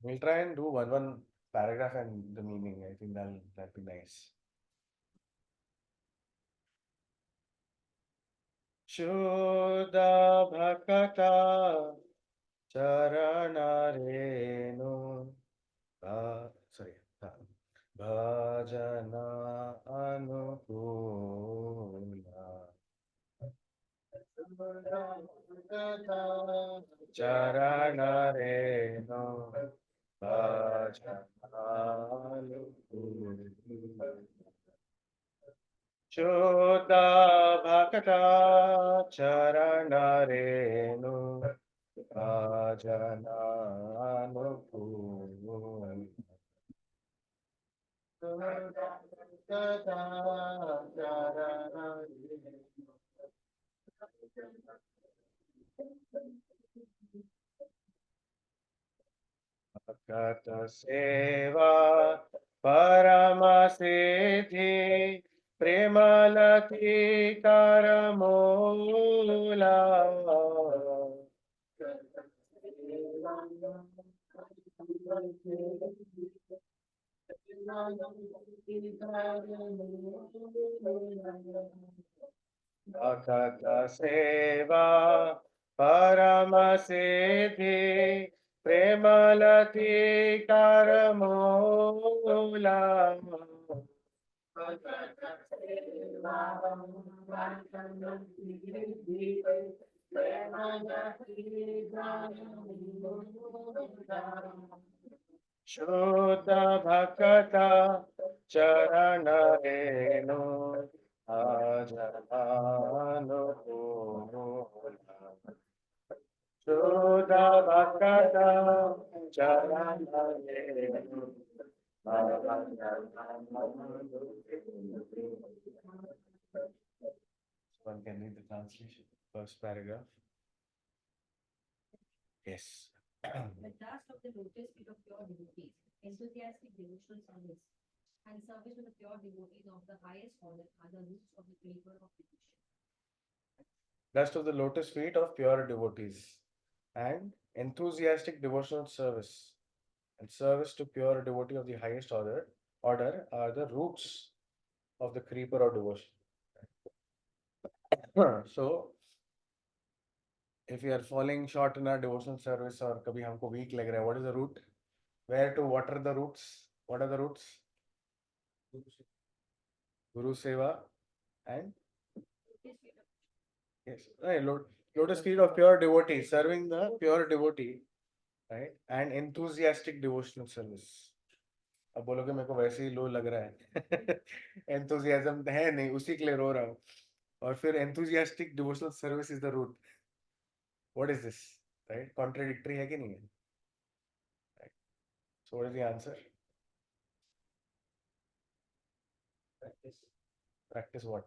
We'll try and do one paragraph and the meaning. I think that'll be nice. Shuddha-Bhakata Charana Renu sorry bhajana-anukūla Charana Renu bhajana-anukūla Shudha-Bhakata Renu bhajana-anukūla bhakata-sevā parama-siddhi prema-latikāra mūla bhakata-sevā parama-siddhi prema-latikāra mūla Shudha-Bhakata Renu bhajana-anukūla Shudha-Bhakata Renu one can read the translation, first paragraph. Yes. The task of the lotus feet of pure devotees, enthusiastic devotional service, and service to the pure devotees of the highest order are the roots of the flavor of devotion. Dust of the lotus feet of pure devotees and enthusiastic devotional service and service to pure devotee of the highest order are the roots of the creeper of devotion. So, if we are falling short in our devotional service or kabhi humko weak lag raha hai, what is the root? Where to water the roots? What are the roots? Guru Seva and yes, lotus feet of pure devotee, serving the pure devotee, right? And enthusiastic devotional service. अब बोलोगे मेरे को वैसे ही लो लग रहा है enthusiasm है नहीं, उसी के लिए रो रहा हूँ. और फिर enthusiastic devotional service is the root. What is this? Right? Contradictory है कि नहीं है? Right. So what is the answer? Practice what?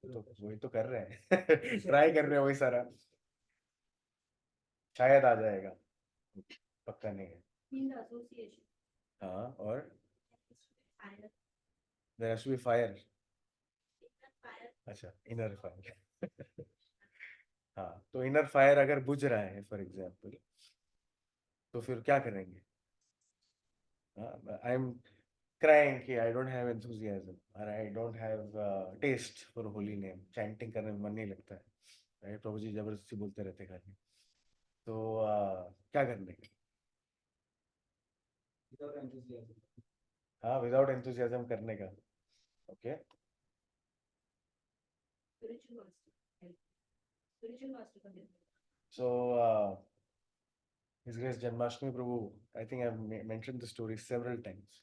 तो वही तो कर रहे हैं ट्राई कर रहे हैं वही सारा. शायद आ जाएगा, पक्का नहीं है. In the association, हाँ, और fire, there has to be fire. fire, अच्छा, inner fire. हाँ, तो inner fire अगर बुझ रहा है फॉर एग्जाम्पल, तो फिर क्या करेंगे? आई एम crying कि I don't have enthusiasm or I don't have taste for holy name. Chanting करने में मन नहीं लगता है, right? प्रभु जी जबरदस्ती बोलते रहते खाली. तो क्या करने? हाँ, without enthusiasm करने का. Okay. spiritual master, help. Spiritual master can help. So His Grace Janmashtami Prabhu, I think I've mentioned the story several times.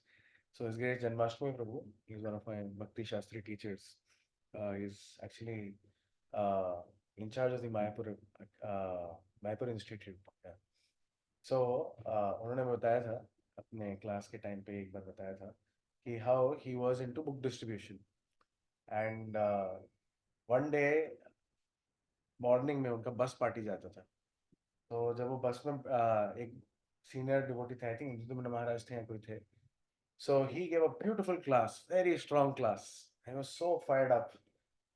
So His Grace Janmashtami Prabhu, he's one of my Bhakti Shastri teachers. He's actually in charge of the Mayapur Institute. Yeah. So उन्होंने बताया था अपने class के time पे एक बार बताया था कि how he was into book distribution and one day morning में उनका बस पार्टी जाता था. तो जब वो बस में एक सीनियर डिवोटी थे, आई थिंक इंदुमन महाराज थे या कोई थे. So he gave a beautiful class, very strong class. I was so fired up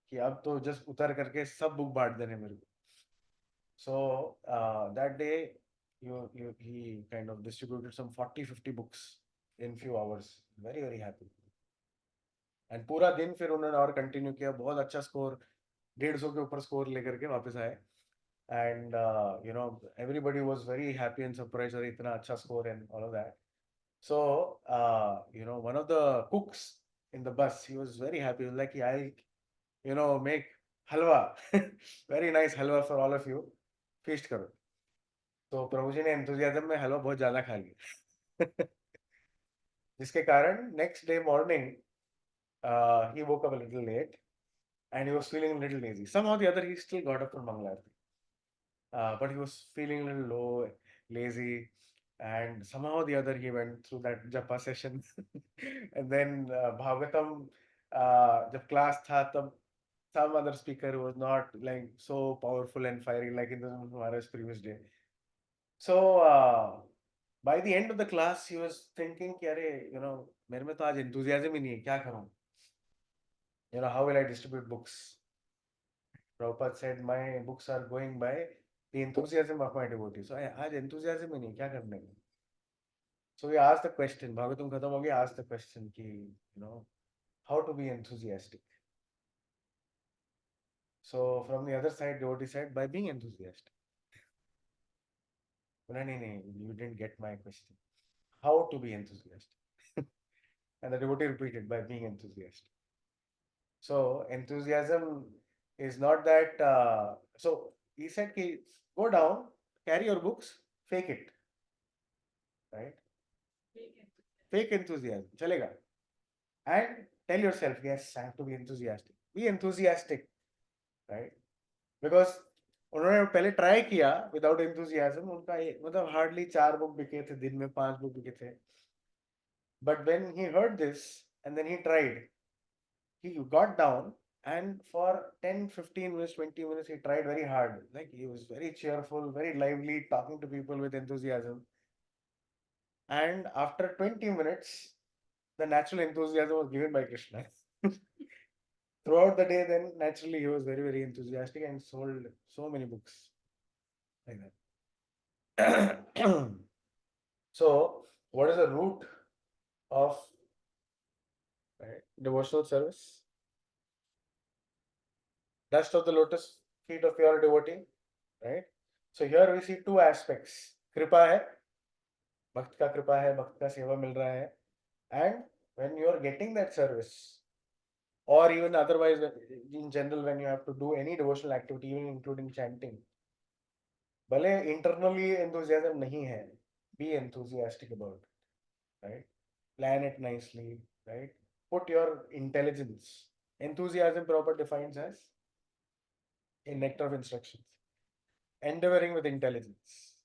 कि अब तो जस्ट उतर करके सब बुक बांट देने मेरे को. So that day he kind of distributed some 40-50 books in few hours. Very, very happy. And पूरा दिन फिर उन्होंने और कंटिन्यू किया, बहुत अच्छा स्कोर, 150 के ऊपर स्कोर लेकर के वापस आए. And everybody was very happy and surprised that इतना अच्छा score and all of that. So one of the cooks in the bus, he was very happy. He was like, I'll make halwa, very nice halwa for all of you, feast करो. तो प्रभु जी ने enthusiasm में हलवा बहुत ज्यादा खा लिया. जिसके कारण next day morning he woke up a little late and he was feeling a little lazy. Somehow or the other, he still got up for Mangalarti. But he was feeling a little low, lazy, and somehow or the other, he went through that japa session. And then Bhagavatam, the class tha, tab, some other speaker was not like so powerful and fiery like in the Maharaj's previous day. So by the end of the class, he was thinking, कि अरे, मेरे में तो आज enthusiasm ही नहीं है, क्या करूं? How will I distribute books? Prabhupada said, my books are going by the enthusiasm of my devotees. So आज enthusiasm ही नहीं, क्या करने में? So we asked the question, Bhagavatam खत्म हो गया, asked the question कि, how to be enthusiastic? So from the other side, devotee said, by being enthusiastic. No, you didn't get my question. How to be enthusiastic? And the devotee repeated, by being enthusiastic. So enthusiasm is not that. So he said, go down, carry your books, fake it, right? Fake enthusiasm, chalega. And tell yourself, yes, I have to be enthusiastic. Be enthusiastic, right? Because उन्होंने पहले try किया without enthusiasm, उनका मतलब hardly 4 book बिके थे दिन में, 5 book बिके थे. But when he heard this and then he tried, he got down and for 10-15 minutes, 20 minutes, he tried very hard. Like he was very cheerful, very lively, talking to people with enthusiasm. And after 20 minutes, the natural enthusiasm was given by Krishna. Throughout the day, then naturally he was very, very enthusiastic and sold so many books like that. So, what is the root of devotional service? Dust of the lotus feet of your devotee, right? So here we see 2 aspects. Kripa hai, bhakt ka kripa hai, bhakt ka seva mil raha hai. And when you are getting that service, or even otherwise, in general, when you have to do any devotional activity, even including chanting, भले internally enthusiasm nahi hai, be enthusiastic about it, right? Plan it nicely, right? Put your intelligence. Enthusiasm proper defines as a nectar of instructions. Endeavoring with intelligence.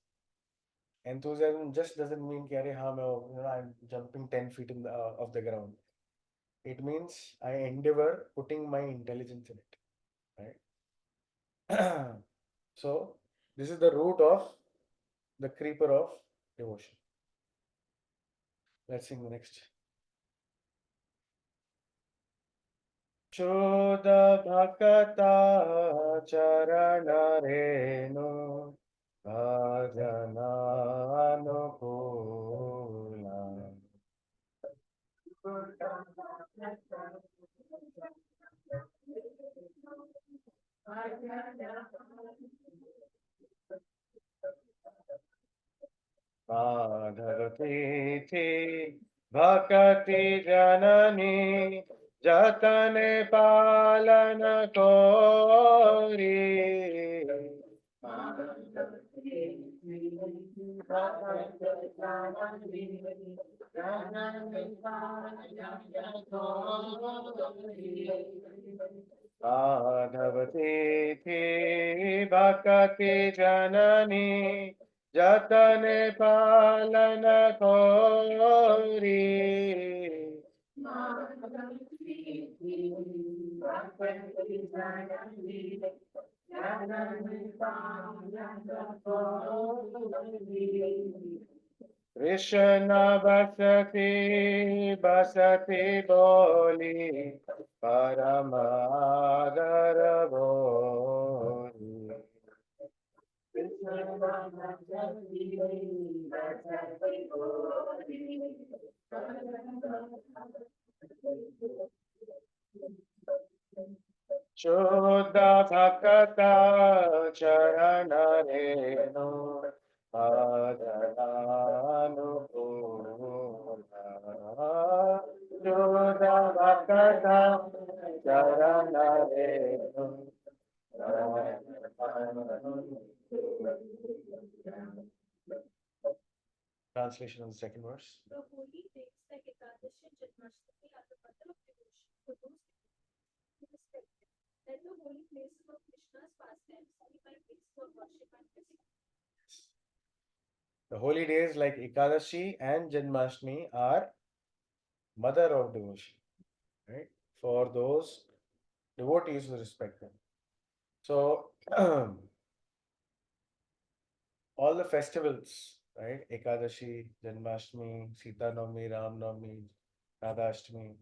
Enthusiasm just doesn't mean कि अरे हाँ मैं I'm jumping 10 feet in off the ground. It means I endeavor putting my intelligence in it, right? So this is the root of the creeper of devotion. Let's sing the next. Suddha-Bhakata-caran Renu bhajana-anukūla. mādhava-tithi bhakti-jananī jetane pālana kori. mādhava-tithi bhakti-jananī jetane pālana kori. Krishna basati boli parama-siddhi. Suddha-Bhakata-caran Renu bhajana-anukūla Suddha-Bhakata-caran Renu. Translation of the second verse. The holy days like Ekādaśī and Janmās are the mother of devotion for those who respect them. Let the holy places of Krishna's pastimes be my place for worship and blessing. The holy days like Ekādaśī and Janmās are mother of devotion, right? For those devotees who respect them. So all the festivals, right? Ekādaśī, Janmashtami, Sita Navami, Ram Navami, Radhashtami,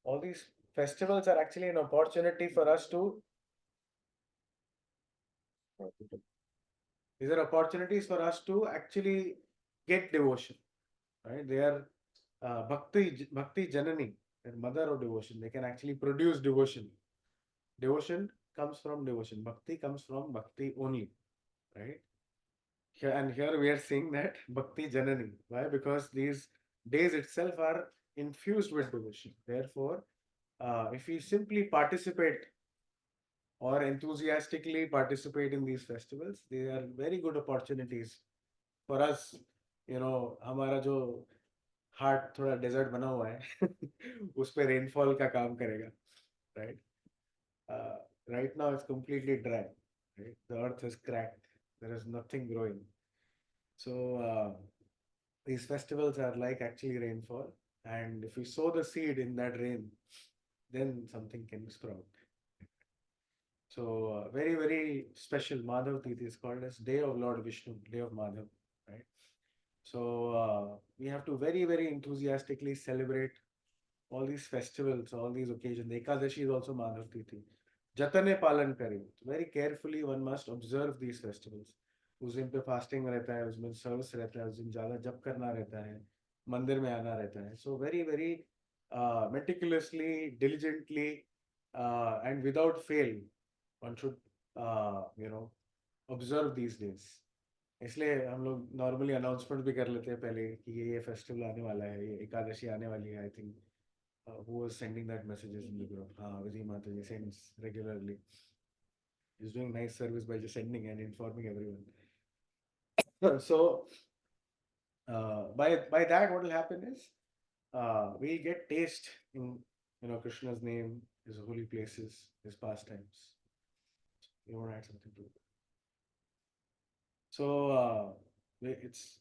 all these festivals are actually an opportunity for us to. These are opportunities for us to actually get devotion, right? They are bhakti-jananī, the mother of devotion. They can actually produce devotion. Devotion comes from devotion. Bhakti comes from bhakti only, right? Here we are seeing that bhakti-jananī. Why? Because these days itself are infused with devotion. Therefore, if we simply participate or enthusiastically participate in these festivals, they are very good opportunities for us. You know, हमारा जो heart थोड़ा desert बना हुआ है उस पे rainfall का काम करेगा, right? Right now it's completely dry, right? The earth is cracked. There is nothing growing. So these festivals are like actually rainfall, and if we sow the seed in that rain, then something can sprout. So very, very special Mādhava-tithi is called as Day of Lord Vishnu, Day of Madhav, right? So we have to very, very enthusiastically celebrate all these festivals, all these occasions. Ekādaśī is also Mādhava-tithi. Jetane पालन करें. Very carefully one must observe these festivals. उस दिन पे fasting रहता है, उस दिन service रहता है, उस दिन ज़्यादा जप करना रहता है, मंदिर में आना रहता है. So very, very meticulously, diligently, and without fail, one should, observe these days. इसलिए हम लोग नॉर्मली अनाउंसमेंट भी कर लेते हैं पहले कि ये फेस्टिवल आने वाला है, ये एकादशी आने वाली है. I think who was sending that messages in the group? Vijay Mataji sends regularly. He's doing nice service by just sending and informing everyone. So by that, what will happen is we'll get taste in Krishna's name, his holy places, his pastimes. You want to add something to it? So it's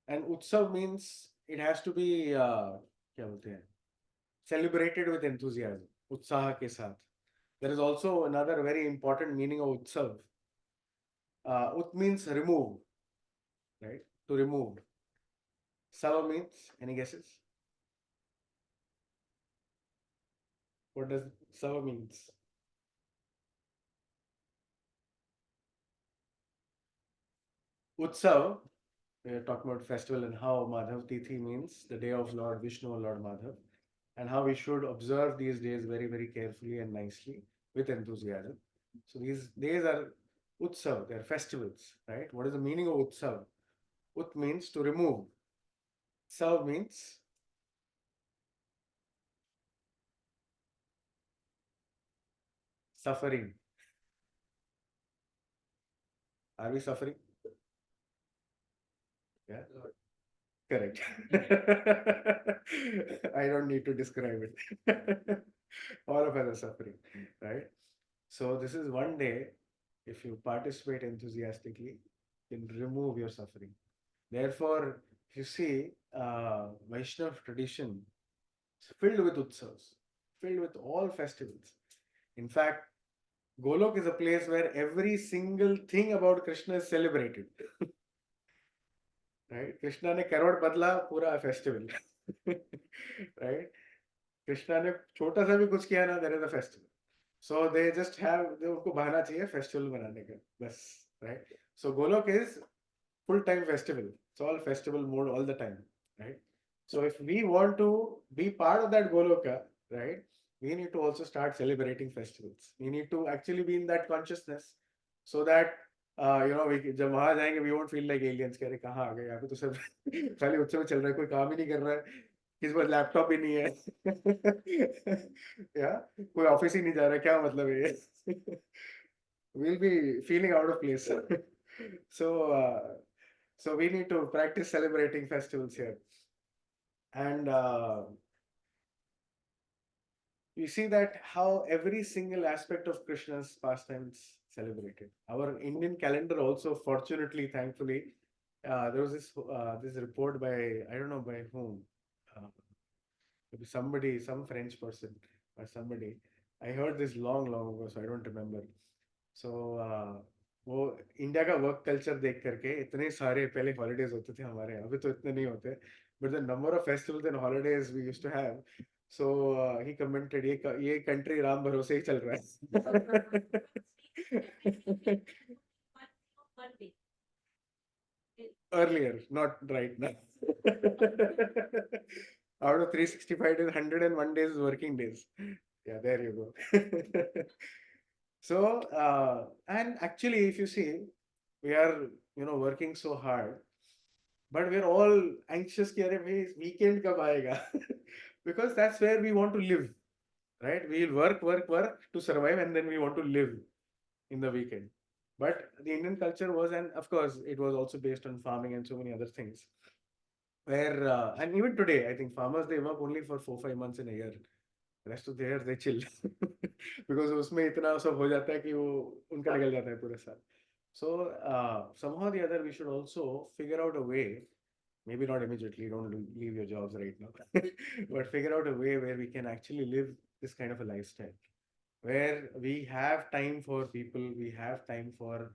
and utsav means it has to be क्या बोलते हैं, celebrated with enthusiasm, उत्साह के साथ. There is also another very important meaning of utsav. Ut means remove, right? To remove. Sava means, any guesses? What does Sava means? Utsav, we are talking about festival and how Mādhava-tithi means the day of Lord Vishnu or Lord Madhav, and how we should observe these days very, very carefully and nicely with enthusiasm. So these days are Utsav, they are festivals, right? What is the meaning of Utsav? Ut means to remove. Sav means suffering. Are we suffering? Yeah. Correct. I don't need to describe it. All of us are suffering, right? So this is one day, if you participate enthusiastically, you can remove your suffering. Therefore, if you see, Vaishnava tradition is filled with utsavas, filled with all festivals. In fact, Golok is a place where every single thing about Krishna is celebrated. Right? Krishna ने करोड़ बदला पूरा festival. Right? Krishna ने छोटा सा भी कुछ किया ना, there is a festival. So they just have, उनको बहाना चाहिए फेस्टिवल मनाने का, बस right? So Golok is full-time festival. It's all festival mode all the time, right? So if we want to be part of that Goloka, right, we need to also start celebrating festivals. We need to actually be in that consciousness so that जब वहां जाएंगे we won't feel like aliens. कह रहे कहाँ आ गए, यहाँ पे तो सब खाली उत्सव चल रहा है, कोई काम ही नहीं कर रहा है, किसी पास लैपटॉप ही नहीं है या कोई ऑफिस ही नहीं जा रहा है, क्या मतलब है ये we'll be feeling out of place. So we need to practice celebrating festivals here. And you see that how every single aspect of Krishna's pastimes celebrated. Our Indian calendar also, fortunately, thankfully, there was this report by, I don't know by whom, uh, maybe somebody, some French person or somebody. I heard this long ago, so I don't remember. So वो India का work culture देख करके इतने सारे पहले holidays होते थे हमारे यहाँ, अभी तो इतने नहीं होते, but the number of festivals and holidays we used to have. So he commented ये कंट्री राम भरोसे ही चल रहा है. Earlier, not right now. Out of 365 days, 101 days is working days. Yeah, there you go. So, and actually, if you see, we are, working so hard, but we're all anxious कि अरे भाई weekend कब आएगा? Because that's where we want to live, right? We'll work to survive, and then we want to live in the weekend. But the Indian culture was, and of course, it was also based on farming and so many other things. Where and even today, I think farmers they work only for 4-5 months in a year. Rest of the year they chill because उसमें इतना सब हो जाता है कि वो उनका निकल जाता है पूरे साल. So somehow or the other we should also figure out a way, maybe not immediately, don't leave your jobs right now, but figure out a way where we can actually live this kind of a lifestyle, where we have time for people, we have time for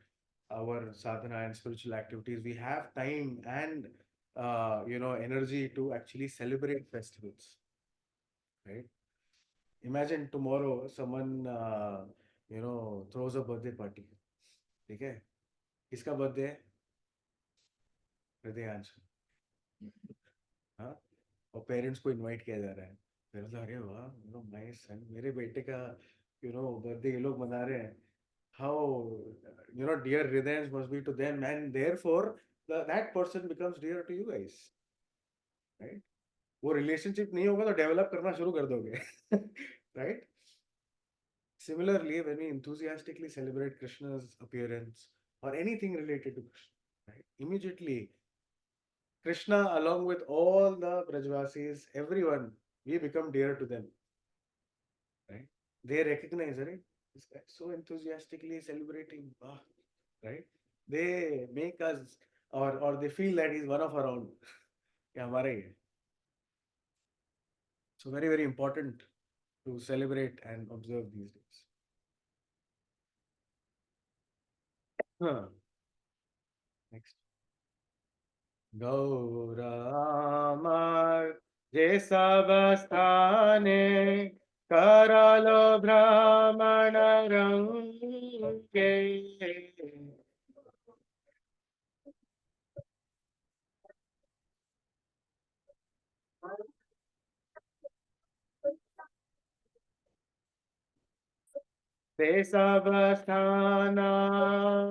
our sadhana and spiritual activities, we have time and energy to actually celebrate festivals, right? Imagine tomorrow someone throws a birthday party. ठीक है, किसका birthday है? हृदयांश. हाँ, और parents को invite किया जा रहा है. फिर तो अरे वाह, माय सन, मेरे बेटे का बर्थडे ये लोग मना रहे हैं. How dear Hridayans must be to them, and therefore that person becomes dear to you guys, right? वो रिलेशनशिप नहीं होगा तो डेवलप करना शुरू कर दोगे. Right? Similarly, when we enthusiastically celebrate Krishna's appearance or anything related to Krishna, right? Immediately, Krishna, along with all the Brajvasis, everyone, we become dear to them, right? They recognize, right? This guy so enthusiastically celebrating, right? They make us, or they feel that he's one of our own. कि हमारा ही है. So very, very important to celebrate and observe these days. Next. गौरामर जे सब स्थाने करलो भ्रमण रंगे ते सब स्थाना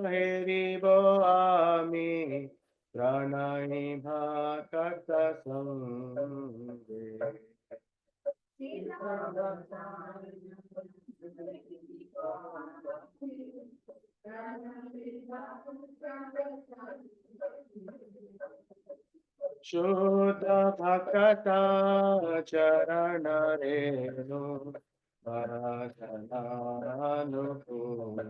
हेरिबो आमी प्रणहि भक्त संगे. शुद्ध-भक्ता-caran Renu bhajana-anukūla.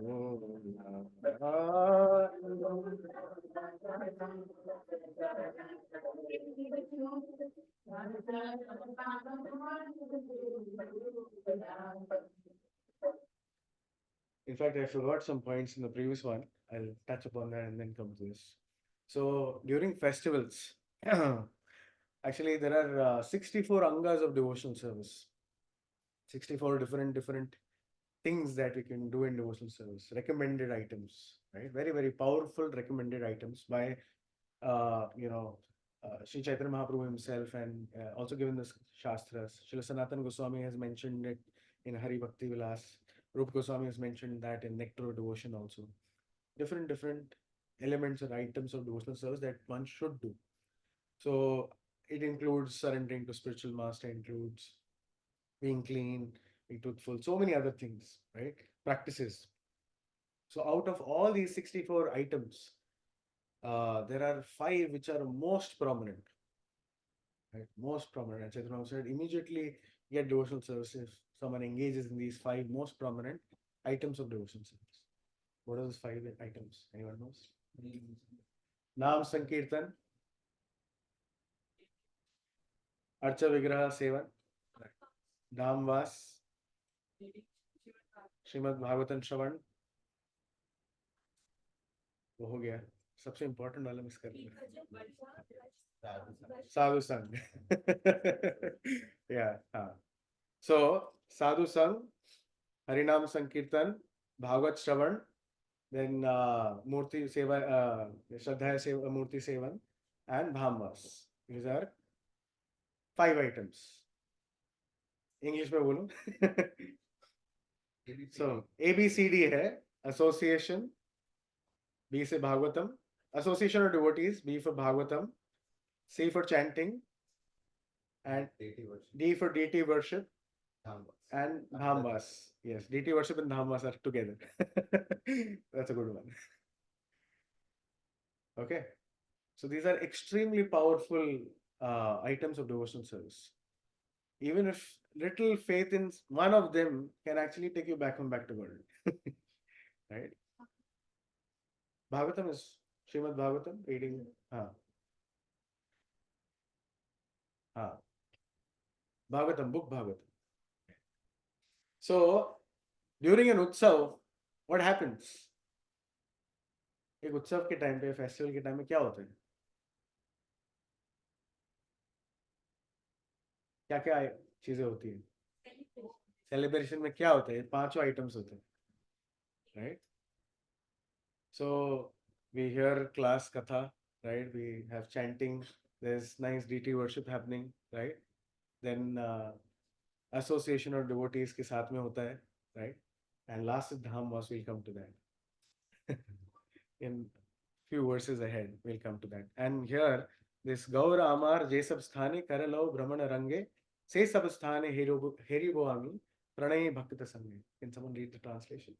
In fact, I forgot some points in the previous one. I'll touch upon that and then come to this. So during festivals, actually there are 64 angas of devotional service. 64 different things that we can do in devotional service, recommended items. right? Very, very powerful recommended items by, Sri Chaitanya Mahaprabhu himself, and also given the Shastras. Srila Sanatana Goswami has mentioned it in Hari Bhakti Vilas. Rupa Goswami has mentioned that in Nectar of Devotion also. Different elements or items of devotional service that one should do. So it includes surrendering to spiritual master, includes being clean, being truthful, so many other things, right? Practices. So out of all these 64 items, there are 5 which are most prominent, right? Most prominent. And Chaitanya said, immediately get devotional service if someone engages in these 5 most prominent items of devotional service. What are those 5 items? Anyone knows? Naam Sankirtan, Archa Vigraha Sevan, Dham Vas, Srimad Bhagavatam Shravan, वो हो गया सबसे important वाला miss कर दिया साधु संग या हाँ सो साधु संग हरिनाम संकीर्तन भागवत श्रवण then मूर्ति सेवा श्रद्धा सेवा मूर्ति seven and bhamvas. These are 5 items. English में बोलो so ABCD है association, B से Bhagavatam, association of devotees, B for Bhagavatam, C for chanting, and D for deity worship, and Dhammas. Yes, deity worship and Dhammas are together. That's a good one. Okay, so these are extremely powerful items of devotional service. Even if little faith in one of them can actually take you back to world. Right? Bhagavatam is Srimad Bhagavatam, reading. Bhagavatam, book Bhagavatam. So, during an utsav, what happens? एक उत्सव के time पे, festival के time में क्या होता है? क्या क्या चीजें होती है? सेलिब्रेशन में क्या होता है? 5 आइटम्स होते हैं, right? So we hear class katha, right? We have chanting. There's nice deity worship happening, right? Then association of devotees के साथ में होता है, right? And last dham was, we'll come to that. In few verses ahead, we'll come to that. And here, this Gaura Amar Jesab Sthane Karalo Brahmana Range Se Sab Sthane Heribo Ami Pranay Bhakta Sange. Can someone read the translation?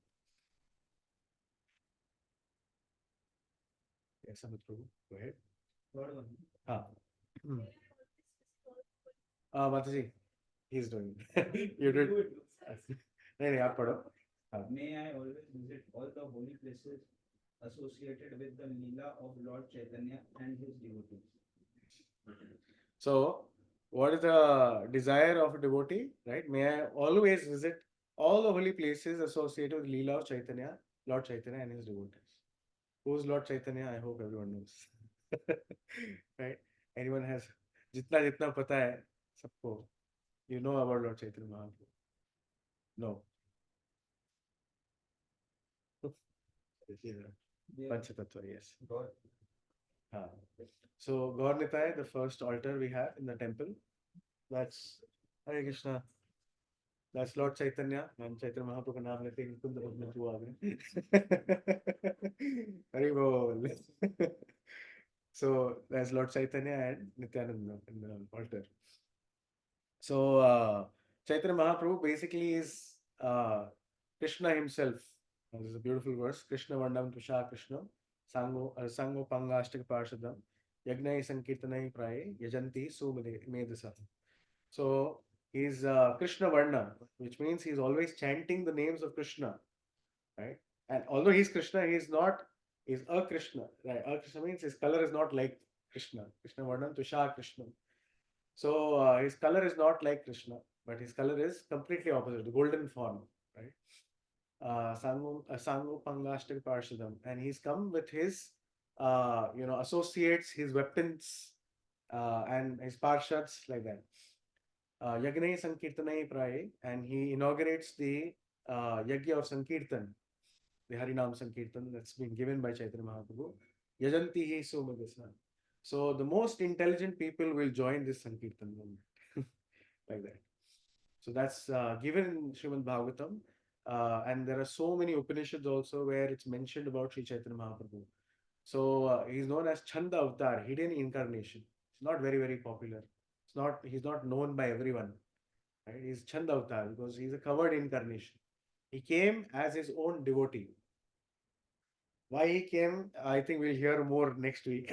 Yes, Amit Prabhu, go ahead. Mataji, he's doing it. You did. नहीं आप पढ़ो. May I always visit all the holy places associated with the Leela of Lord Chaitanya and his devotees. So, what is the desire of a devotee, right? May I always visit all the holy places associated with Leela of Chaitanya, Lord Chaitanya and his devotees. Who's Lord Chaitanya? I hope everyone knows. Right? Anyone has, jitna pata hai, sabko. You know about Lord Chaitanya Mahaprabhu? No. Panchatattva, yes. God. So, Gaur Nitai, the first altar we have in the temple, that's Hare Krishna. That's Lord Chaitanya. And Chaitanya Mahaprabhu ka naam lete hi kunda badna tu aa gaye. Hari bol. So, that's Lord Chaitanya and Nityananda in the altar. So, Chaitanya Mahaprabhu basically is Krishna himself. This is a beautiful verse. Krishna Vandam Tusha Krishna Sango Pangashtak Parshadam Yagnai Sankirtanai Praye Yajanti Sumedasa. So he's Krishna Varna, which means he's always chanting the names of Krishna, right? And although he's Krishna, he's not, he's a Krishna, right? A Krishna means his color is not like Krishna. Krishna Varnam Tusha Krishna. So his color is not like Krishna, but his color is completely opposite, the golden form, right? Sango Pangashtak Parshadam, and he's come with his associates, his weapons, and his parshads like that. Yagnai Sankirtanai Praye, and he inaugurates the Yagya of Sankirtan. the Harinam Sankirtan that's been given by Chaitanya Mahaprabhu. Yajanti hi somadasa. So the most intelligent people will join this Sankirtan movement. Like that. So that's given in Srimad Bhagavatam. And there are so many Upanishads also where it's mentioned about Sri Chaitanya Mahaprabhu. So he's known as Chanda Avatar, hidden incarnation. It's not very, very popular. He's not known by everyone. Right? He's Chanda Avatar because he's a covered incarnation. He came as his own devotee. Why he came, I think we'll hear more next week.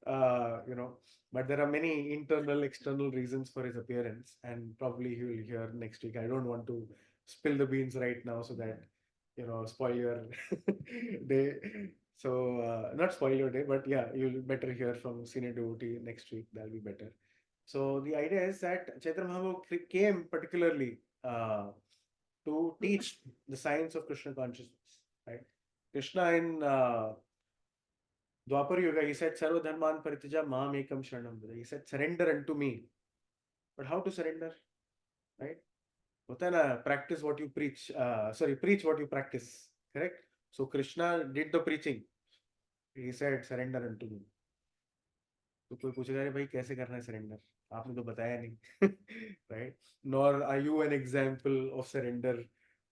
But there are many internal, external reasons for his appearance, and probably he will hear next week. I don't want to spill the beans right now so that spoil your day. So not spoil your day, but yeah, you'll better hear from senior devotee next week. That'll be better. So the idea is that Chaitanya Mahaprabhu came particularly to teach the science of Krishna consciousness, right? Krishna in Dwapar Yuga, he said, Sarva Dharman Parityaja Mam Ekam Sharanam Vraja. He said, surrender unto me. But how to surrender? Right? Hota hai na, practice what you preach. Preach what you practice. Correct? So Krishna did the preaching. He said, surrender unto me. तो कोई पूछेगा अरे भाई कैसे करना है surrender आपने तो बताया नहीं right nor are you an example of surrender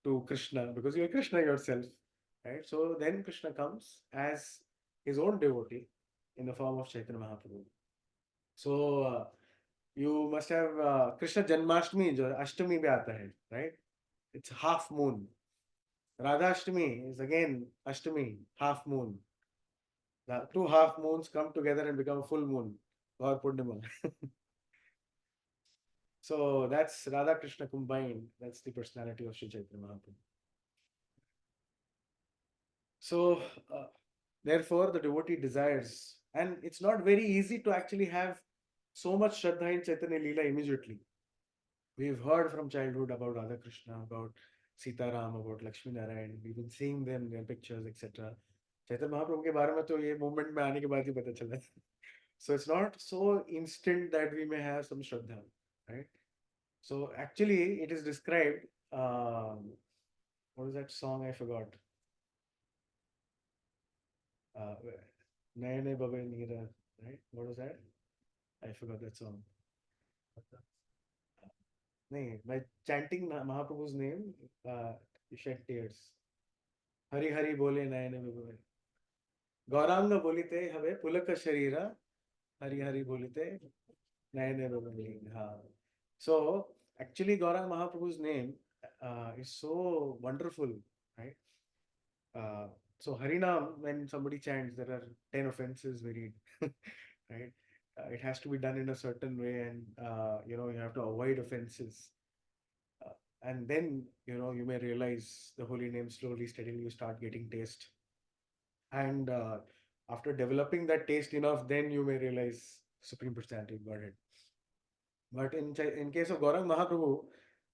to Krishna because you are Krishna yourself right so then Krishna comes as his own devotee in the form of Chaitanya Mahaprabhu so you must have Krishna Janmashtami जो अष्टमी पे आता है right it's half moon Radha Ashtami is again Ashtami half moon the two half moons come together and become a full moon, Gaur Purnima. So that's Radha Krishna combined. That's the personality of Sri Chaitanya Mahaprabhu. So, therefore, the devotee desires, and it's not very easy to actually have so much Shraddha in Chaitanya Leela immediately. We've heard from childhood about Radha Krishna, about Sitaram, about Lakshmi Narayan. We've been seeing them, their pictures, etc. Chaitanya Mahaprabhu के बारे में तो ये movement में आने के बाद ही पता चला. So it's not so instant that we may have some Shraddha, right? So actually, it is described. What is that song? I forgot. Nayane Babe Neera, right? What was that? I forgot that song. No, by chanting Mahaprabhu's name, you shed tears. Hari Hari Bole Nayane Babe. Gauranga Bolite Have Pulaka Sharira. Hari Hari Bolite Nayane Babe. So actually, Gauranga Mahaprabhu's name is so wonderful, right? So Harinam, when somebody chants, there are 10 offenses we read, right? It has to be done in a certain way, and you have to avoid offenses. And then you may realize the holy name slowly, steadily you start getting taste. And after developing that taste enough, then you may realize Supreme Personality of Godhead. But in case of Gaurang Mahaprabhu,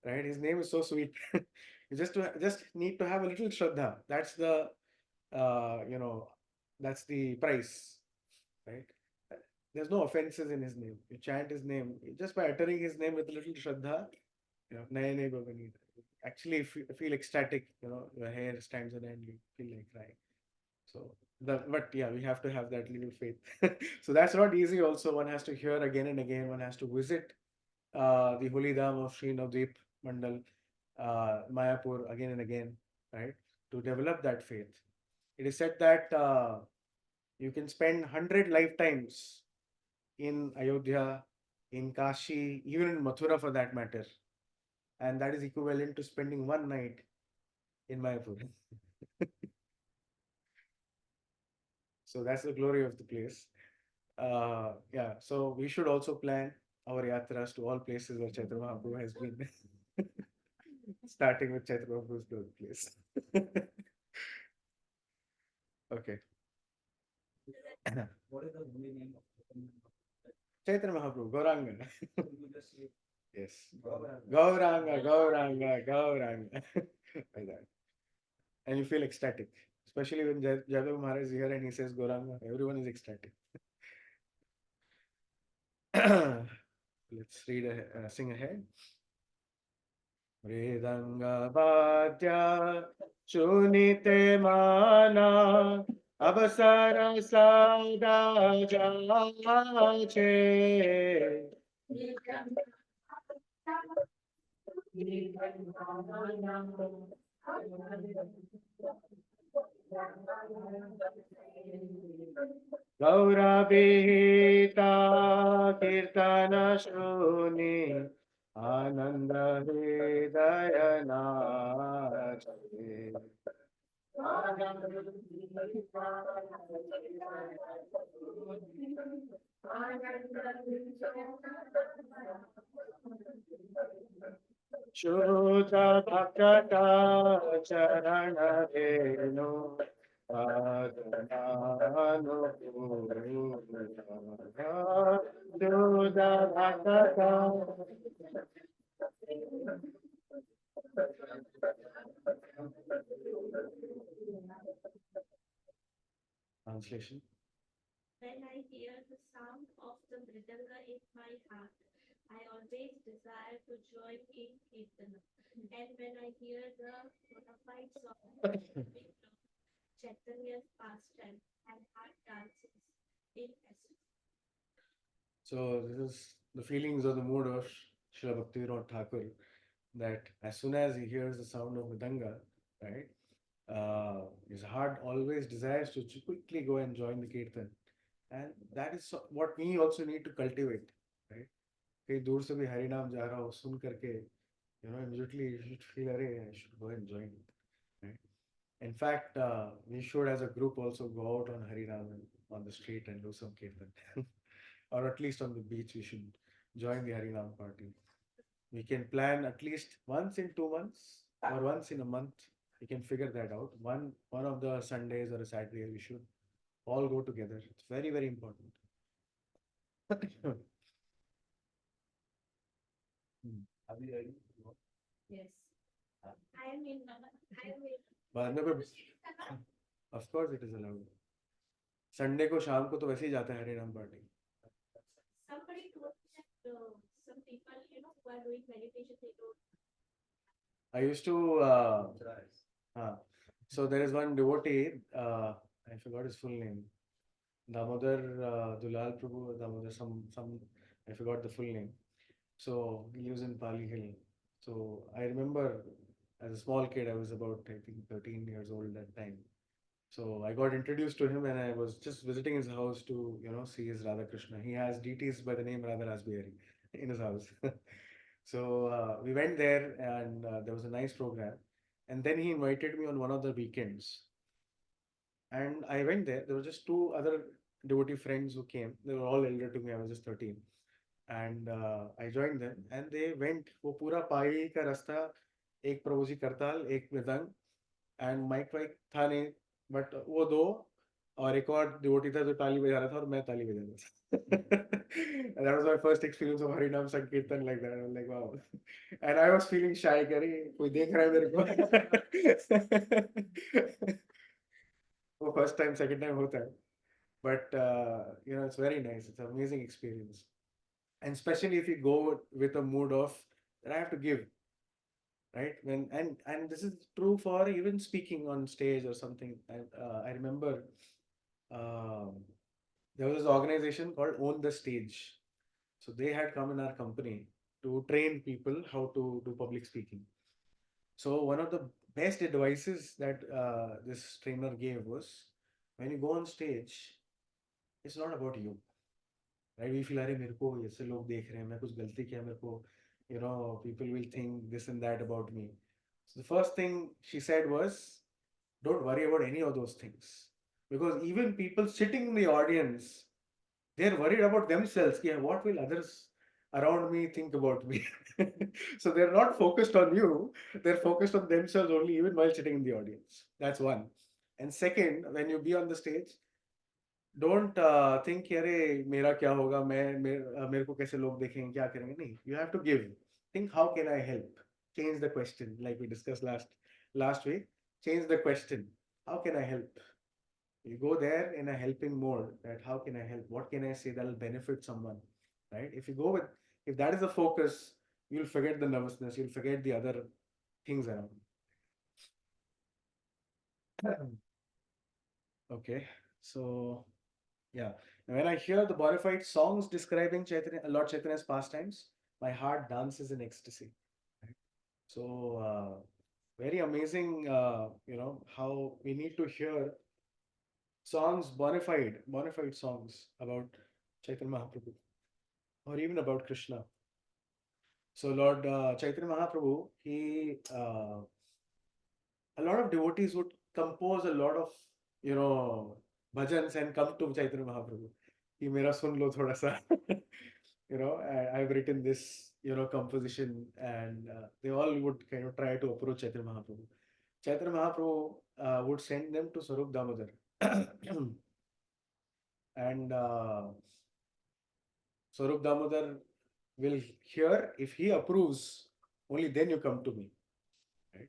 right, his name is so sweet. You just need to have a little Shraddha. That's the that's the price, right? There's no offenses in his name. You chant his name just by uttering his name with a little Shraddha. Nayane Bhavani. Actually, feel ecstatic. Your hair stands on end. You feel like crying. So, but yeah, we have to have that little faith. So that's not easy. Also, one has to hear again and again. One has to visit the holy dham of Sri Navdvip Mandal, Mayapur again and again, right? To develop that faith. It is said that you can spend 100 lifetimes in Ayodhya, in Kashi, even in Mathura for that matter. And that is equivalent to spending one night in Mayapur. So that's the glory of the place. Yeah, so we should also plan our yatras to all places where Chaitanya Mahaprabhu has been. Starting with Chaitanya Mahaprabhu's birthplace. Okay. What is the holy name of Chaitanya Mahaprabhu, Gauranga. you just say Yes. Gauranga. Gauranga. Like that. And you feel ecstatic. Especially when Jadhav Maharaj is here and he says Gauranga, everyone is ecstatic. Let's sing ahead. Mridanga Vadya Chunite Mana Abasara Sada Jache Gaura Vihita Kirtana Shuni Ananda Hridaya Nache Shudha-Bhakata Renu bhajana-anukūla Suddha-Bhakata. Translation. When I hear the sound of the mridanga in my heart, I always desire to join in Kirtana. And when I hear the bona fide song of Chaitanya's pastime and heart dances in essence. So this is the feelings of the mood of Srila Bhaktivinoda Thakur, that as soon as he hears the sound of Mridanga, right, his heart always desires to quickly go and join the Kirtan. And that is what we also need to cultivate, right? कहीं दूर से भी हरि नाम जा रहा हो सुन करके, immediately you should feel, अरे I should go and join it, right? In fact, we should as a group also go out on Hari Ram on the street and do some kirtan, or at least on the beach we should join the Hari Ram party. We can plan at least once in 2 months or once in a month. We can figure that out. One of the Sundays or a Saturday we should all go together. It's very, very important. Are we ready? Yes. I am in. बाद में of course it is allowed. Sunday को शाम को तो वैसे ही जाता है Hare Ram party. Somebody told me that some people, who are doing meditation, they don't. I used to. So there is one devotee. I forgot his full name. Damodar Dulal Prabhu. Damodar some. I forgot the full name. So he lives in Pali Hill. So I remember as a small kid, I was about I think 13 years old that time. So I got introduced to him and I was just visiting his house to see his Radha Krishna. He has deities by the name Radha Rasbihari in his house. So we went there and there was a nice program. And then he invited me on one of the weekends. And I went there. There were just two other devotee friends who came. They were all elder to me. I was just 13. And I joined them. And they went. वो पूरा पाई का रास्ता एक प्रभु जी करताल एक मृदंग and mic वाइक था नहीं बट वो दो और एक और डिवोटी था जो ताली बजा रहा था और मैं ताली बजा रहा था. And that was my first experience of Harinam Sankirtan like that. I was like, wow. And I was feeling shy. अरे कोई देख रहा है मेरे को. वो first time, second time होता है. But it's very nice. It's an amazing experience. And especially if you go with a mood of that I have to give, right? And this is true for even speaking on stage or something. I remember there was this organization called Own the Stage. So they had come in our company to train people how to do public speaking. So one of the best advices that this trainer gave was, when you go on stage, it's not about you. Right? We feel, अरे मेरे को ऐसे लोग देख रहे हैं, मैं कुछ गलती किया, मेरे को, people will think this and that about me. So the first thing she said was, don't worry about any of those things. Because even people sitting in the audience, they're worried about themselves. Yeah, what will others around me think about me? So they're not focused on you, they're focused on themselves only, even while sitting in the audience. That's one. And second, when you be on the stage, don't think कि अरे मेरा क्या होगा, मेरे को कैसे लोग देखेंगे, क्या करेंगे. नहीं, you have to give. Think, how can I help? Change the question, like we discussed last week. Change the question. How can I help? You go there in a helping mode. That how can I help? What can I say that will benefit someone? Right? If you go with, if that is the focus, you'll forget the nervousness, you'll forget the other things around. Okay, so yeah, when I hear the bona fide songs describing Chaitanya, Lord Chaitanya's pastimes, my heart dances in ecstasy. Right? So very amazing, how we need to hear songs, bona fide songs about Chaitanya Mahaprabhu or even about Krishna. So Lord Chaitanya Mahaprabhu, a lot of devotees would compose a lot of, you know, bhajans and come to Chaitanya Mahaprabhu. Ki mera sun lo thoda sa. I've written this, composition, and they all would kind of try to approach Chaitanya Mahaprabhu. Chaitanya Mahaprabhu would send them to Swarup Damodar. And Swarup Damodar will hear, if he approves, only then you come to me. Right?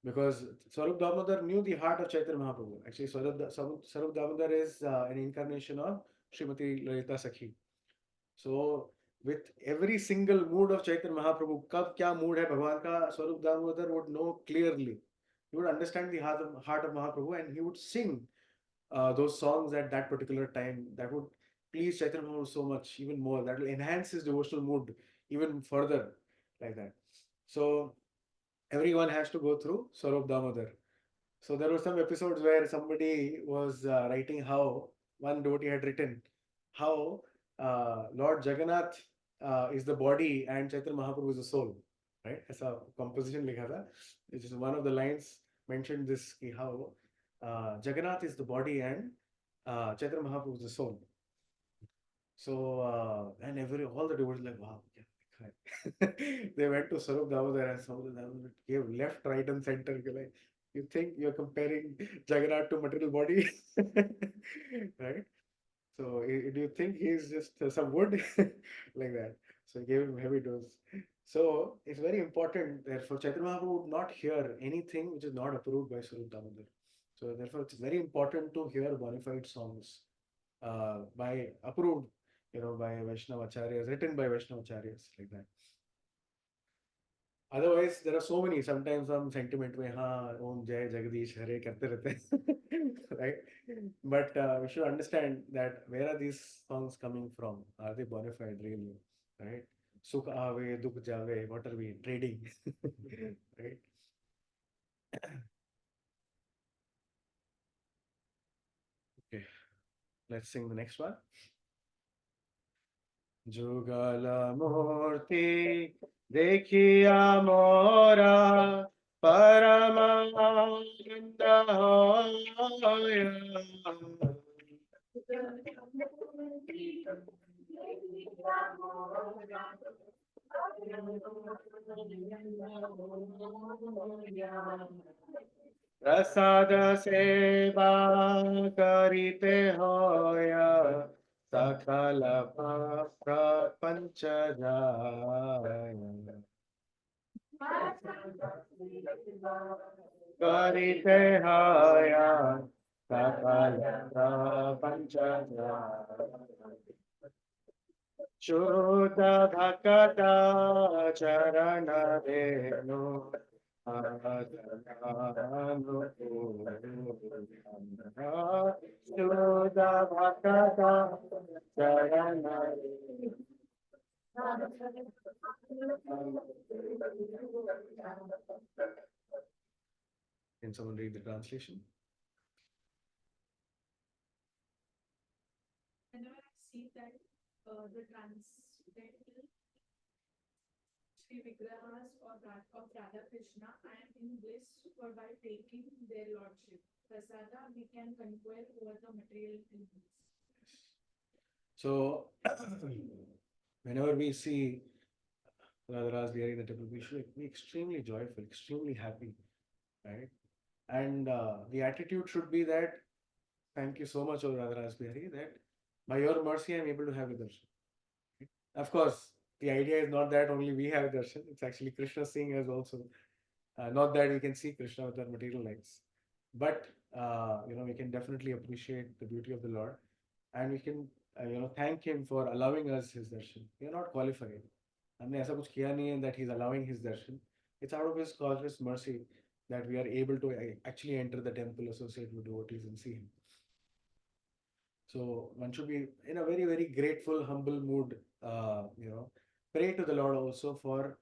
Because Swarup Damodar knew the heart of Chaitanya Mahaprabhu. Actually, Swarup Damodar is an incarnation of Srimati Lalita Sakhi. So, with every single mood of Chaitanya Mahaprabhu, kab kya mood hai Bhagwan ka, Swarup Damodar would know clearly. He would understand the heart of Mahaprabhu, and he would sing those songs at that particular time that would please Chaitanya Mahaprabhu so much, even more. That will enhance his devotional mood even further, like that. So, everyone has to go through Swarup Damodar. So there were some episodes where somebody was writing how one devotee had written how Lord Jagannath is the body and Chaitanya Mahaprabhu is the soul. Right? As a composition likha tha, which is one of the lines mentioned this ki how Jagannath is the body and Chaitanya Mahaprabhu is the soul. So and all the devotees like wow. Yeah, they went to Swarup Damodar and Swarup Damodar gave left, right, and center. Like, you think you're comparing Jagannath to material body, right? So do you think he's just some wood like that? So he gave him heavy dose. So it's very important. Therefore, Chaitanya Mahaprabhu would not hear anything which is not approved by Swarup Damodar. So therefore, it's very important to hear bona fide songs by approved, by Vaishnava Acharyas, written by Vaishnava Acharyas, like that. Otherwise, there are so many. Sometimes some sentiment में हाँ Om Jai Jagadish Hare करते रहते हैं, right? But we should understand that where are these songs coming from? Are they bona fide really, right? Sukh aave, dukh jave. What are we trading, right? Okay, let's sing the next one. Jugala Murti Dekhiya Mora Paramananda Hoya. Prasada seva karite hoya sakala prapancha jaya. Karite hoya sakala prapancha jaya. Suddha-Bhakata Renu bhajana-anukūla. Suddha-Bhakata-caran. Can someone read the translation? Whenever I see that the transcendental Sri Vigrahas or of Radha Krishna, I am in bliss for by taking their lordship. Prasada, we can conquer over the material things. So, whenever we see Radharaj wearing the temple, we should be extremely joyful, extremely happy, right? And the attitude should be that, thank you so much, O Radharaj Bihari, that by your mercy, I'm able to have a darshan. Of course, the idea is not that only we have darshan, it's actually Krishna seeing us also. Not that we can see Krishna with our material eyes, but we can definitely appreciate the beauty of the Lord, and we can thank him for allowing us his darshan. We are not qualified, हमने ऐसा कुछ किया नहीं है that he's allowing his darshan. It's out of his cosmic mercy that we are able to actually enter the temple, associate with devotees, and see him. So one should be in a very, very grateful, humble mood. Pray to the Lord also for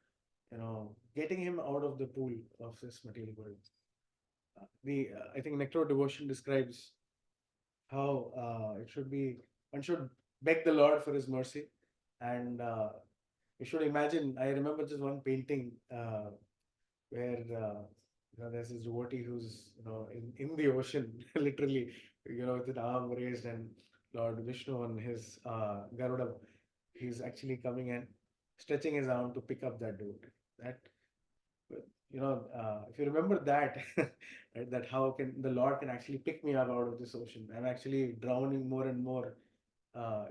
getting him out of the pool of this material world. The I think Nectar Devotion describes how it should be. One should beg the Lord for His mercy, and you should imagine. I remember just one painting where there's this devotee who's in the ocean, literally, with an arm raised, and Lord Vishnu on his Garuda, he's actually coming and stretching his arm to pick up that devotee. That if you remember that, right, that how can the Lord can actually pick me up out of this ocean. I'm actually drowning more and more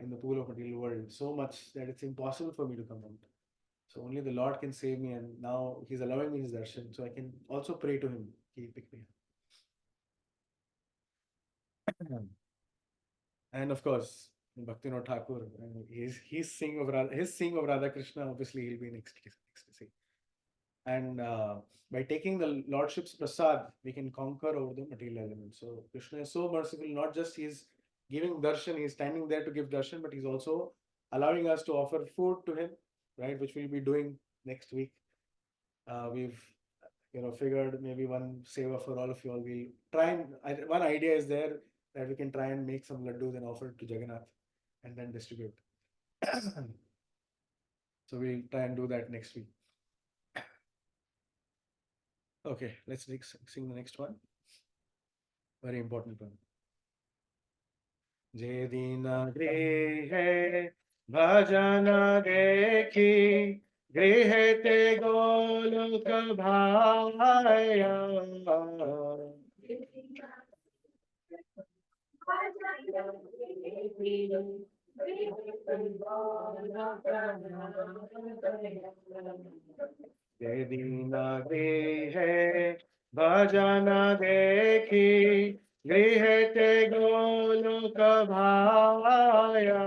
in the pool of material world, so much that it's impossible for me to come out. So only the Lord can save me, and now He's allowing me His darshan, so I can also pray to Him. He pick me up. And of course, Bhaktivinoda Thakur, he's seeing of his seeing of Radha Krishna. Obviously, he'll be in ecstasy. And by taking the Lordship's prasad, we can conquer over the material element. So Krishna is so merciful. Not just he's giving darshan, he's standing there to give darshan, but he's also allowing us to offer food to him, right? Which we'll be doing next week. We've figured maybe one seva for all of you all. We'll try and one idea is there that we can try and make some laddus and offer it to Jagannath and then distribute. So we'll try and do that next week. Okay, let's sing the next one. Very important one. Je dina grihe bhajana dekhi grihe te golok bhaya. Je dina grihe bhajana dekhi grihe te golok bhaya.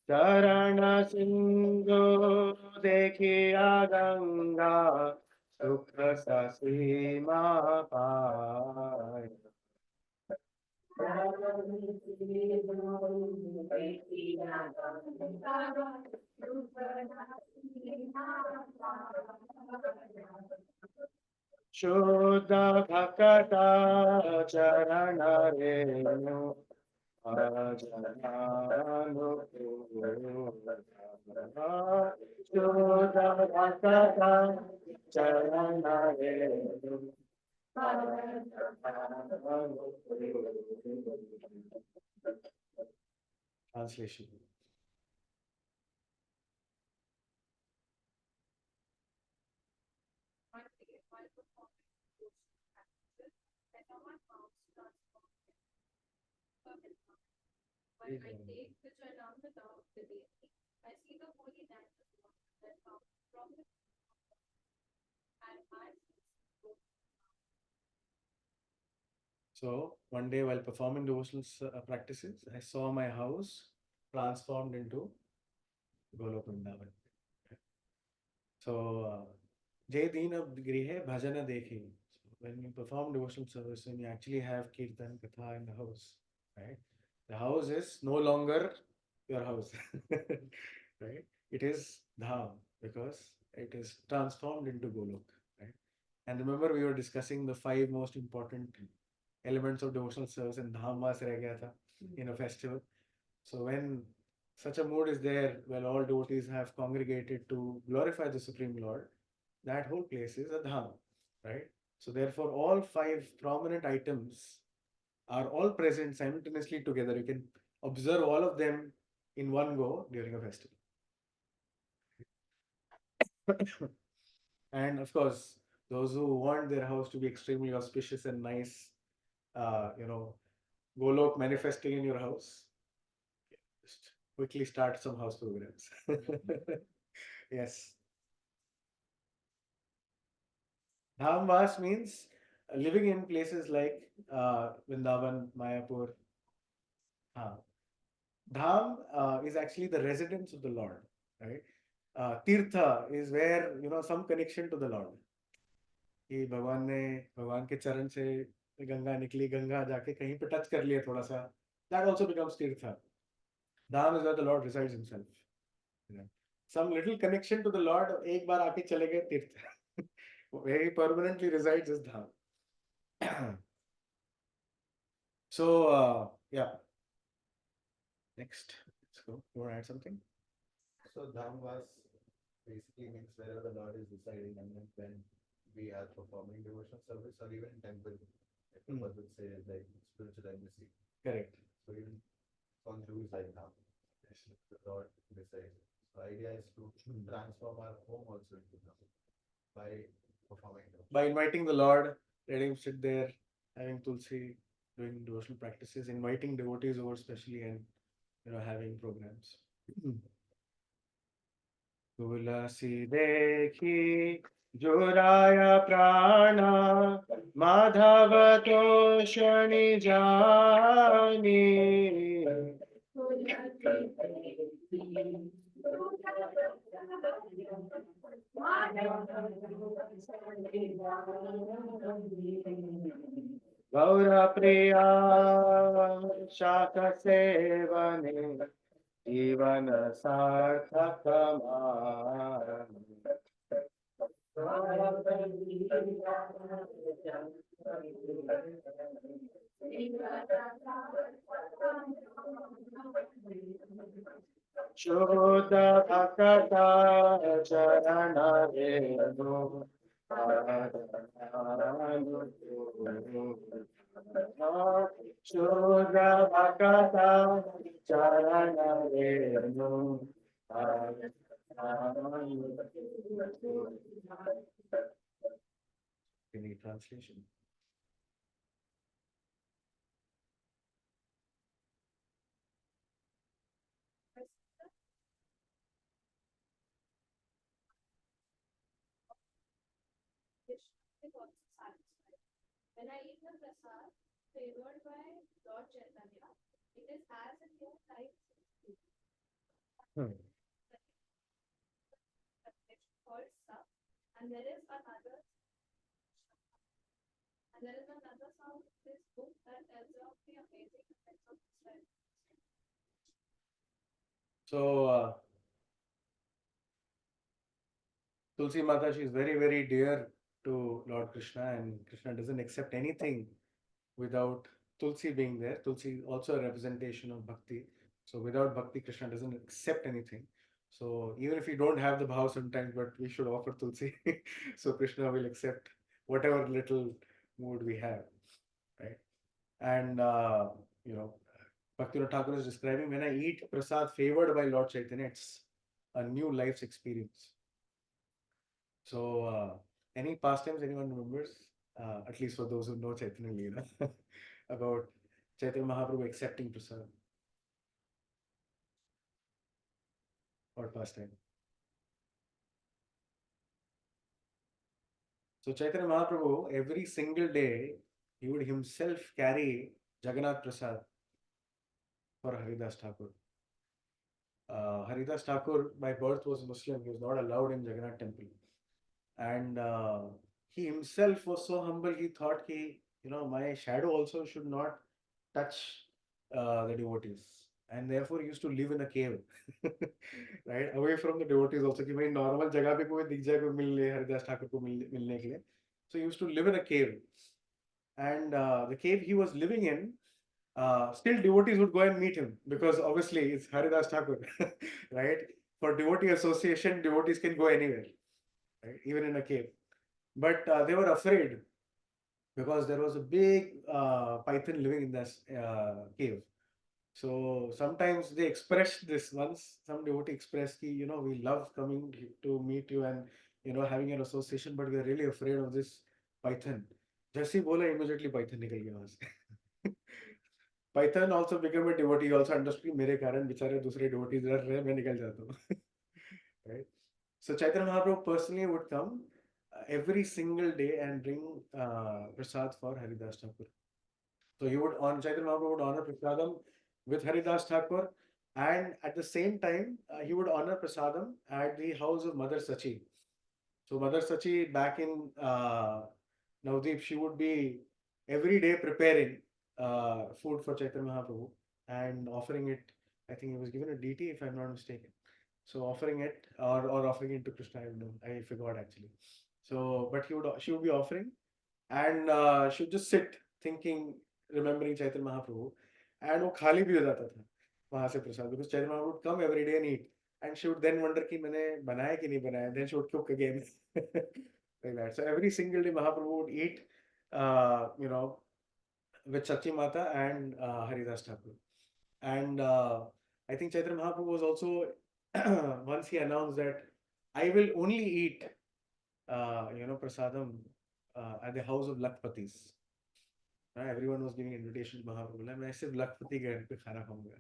Charana Sindhu dekhiya Ganga Sukha Sasima Pai. Suddha-Bhakata Renu bhajana-anukūla. Shudha-Bhakata Renu. Translation. One day, while performing devotional practices, I saw my house transformed into a when I take the Charana down the deity, I see the holy land of water that comes from the and my So one day while performing devotional practices, I saw my house transformed into Golok Vrindavan. So, Jai Deen of Grihe Bhajana Dekhi. So when you perform devotional service, when you actually have Kirtan Katha in the house, right? The house is no longer your house, right? It is Dham because it is transformed into Golok, right? And remember, we were discussing the 5 most important elements of devotional service, and Dham was reh gaya tha in a festival. So when such a mood is there, where all devotees have congregated to glorify the Supreme Lord, that whole place is a dham, right? So therefore, all 5 prominent items are all present simultaneously together. You can observe all of them in one go during a festival. And of course, those who want their house to be extremely auspicious and nice, Golok manifesting in your house, just quickly start some house programs. Yes. Dhamvas means living in places like Vrindavan, Mayapur. Uh, Dham is actually the residence of the Lord, right? Tirtha is where, some connection to the Lord. कि भगवान के चरण से गंगा निकली, गंगा जाके कहीं पे touch कर लिया थोड़ा सा, that also becomes tirtha. Dham is where the Lord resides himself. You know. Some little connection to the Lord, एक बार आके चले गए तीर्थ. Where he permanently resides is Dham. So, yeah. Next, let's go. You want to add something? So dham was basically means wherever the Lord is residing, and then when we are performing devotional service or even temple, if the Hmm. would say like spiritual embassy. Correct. So even conducive is like dham, the Lord resides. So idea is to transform our home also into dham by performing devotion. By inviting the Lord, letting him sit there, having tulsi, doing devotional practices, inviting devotees over specially, and having programs. तुलसी देखी जुराया प्राणा माधव तोषणी जानी गौर प्रिया शाख सेवने जीवन सार्थक मान शुद्ध-भक्ता चरण रेणु शुद्ध-भक्ता चरण Renu Any translation? is also satisfied. When I eat the prasad favored by Lord Chaitanya, it is as if your life is Hmm. called Sap, and there is another song in this book that tells of the amazing effects of this life. So, Tulsi Mata, she is very, very dear to Lord Krishna, and Krishna doesn't accept anything without Tulsi being there. Tulsi is also a representation of Bhakti. So, without Bhakti, Krishna doesn't accept anything. So, even if we don't have the bhav sometimes, but we should offer Tulsi. So, Krishna will accept whatever little mood we have, right? And, Bhaktivinoda Thakur is describing when I eat prasad favored by Lord Chaitanya, it's a new life's experience. So, any pastimes anyone remembers? At least for those who know Chaitanya Leela, about Chaitanya Mahaprabhu accepting prasad or pastime. So, Chaitanya Mahaprabhu, every single day, he would himself carry Jagannath Prasad for Haridas Thakur. Haridas Thakur, by birth, was Muslim. He was not allowed in Jagannath temple. And he himself was so humble, he thought my shadow also should not touch the devotees. And therefore he used to live in a cave, right? Away from the devotees also, कि भाई normal जगह पे कोई दिख जाए कोई मिल ले हरिदास ठाकुर को मिलने के लिए. So he used to live in a cave. And the cave he was living in, still devotees would go and meet him because obviously it's Haridas Thakur, right? For devotee association, devotees can go anywhere, right? Even in a cave. But they were afraid because there was a big python living in this cave. So sometimes they expressed this once, some devotee expressed ki, we love coming to meet you and, having an association, but we are really afraid of this python. जैसे ही बोला immediately python निकल गया वहां से. Python also became a devotee. He also understood मेरे कारण बेचारे दूसरे devotees डर रहे हैं मैं निकल जाता हूँ. Right? So Chaitanya Mahaprabhu personally would come every single day and bring prasad for Haridas Thakur. So he would on Chaitanya Mahaprabhu would honor prasadam with Haridas Thakur, and at the same time he would honor prasadam at the house of Mother Sachi. So Mother Sachi back in Navdeep, she would be every day preparing food for Chaitanya Mahaprabhu and offering it. I think he was given a DT if I'm not mistaken. So offering it or offering it to Krishna, I don't know. I forgot actually. So, but she would be offering, and she would just sit thinking, remembering Chaitanya Mahaprabhu, and वो खाली भी हो जाता था वहाँ से प्रसाद, because Chaitanya Mahaprabhu would come every day and eat, and she would then wonder कि मैंने बनाया कि नहीं बनाया, then she would cook again like that. So every single day Mahaprabhu would eat, with Sachi Mata and Haridas Thakur. And I think Chaitanya Mahaprabhu was also once he announced that I will only eat prasadam at the house of Lakpatis. Everyone was giving invitation to Mahaprabhu. मैं सिर्फ लखपति के घर पे खाना खाऊंगा.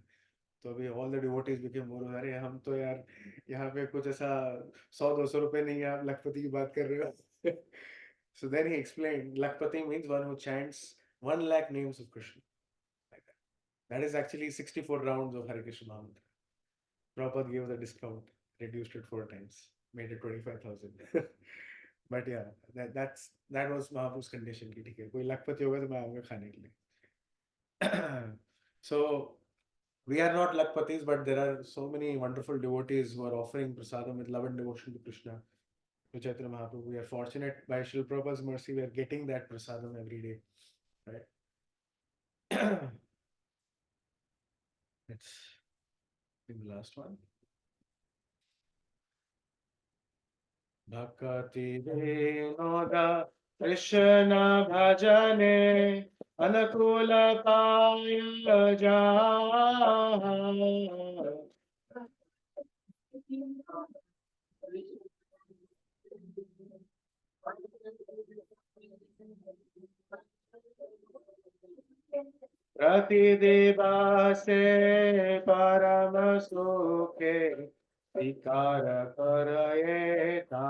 तो अभी all the devotees became more, अरे हम तो यार यहाँ पे कुछ ऐसा 100-200 रुपए नहीं है, आप लखपति की बात कर रहे हो. So then he explained, Lakpati means one who chants 1 lakh names of Krishna. Like that. That is actually 64 rounds of Hare Krishna Mahamantra. Prabhupada gave the discount, reduced it 4 times, made it 25,000. But yeah, that was Mahaprabhu's condition कि ठीक है कोई लखपति होगा तो मैं आऊँगा खाने के लिए. So we are not lakpatis, but there are so many wonderful devotees who are offering prasadam with love and devotion to Krishna, to Chaitanya Mahaprabhu. We are fortunate by Srila Prabhupada's mercy, we are getting that prasadam every day, right? Let's do the last one. Bhaktivinoda Krishna bhajane anukūla bhajana. Pratidevase parama-sukhe vikara karayeta.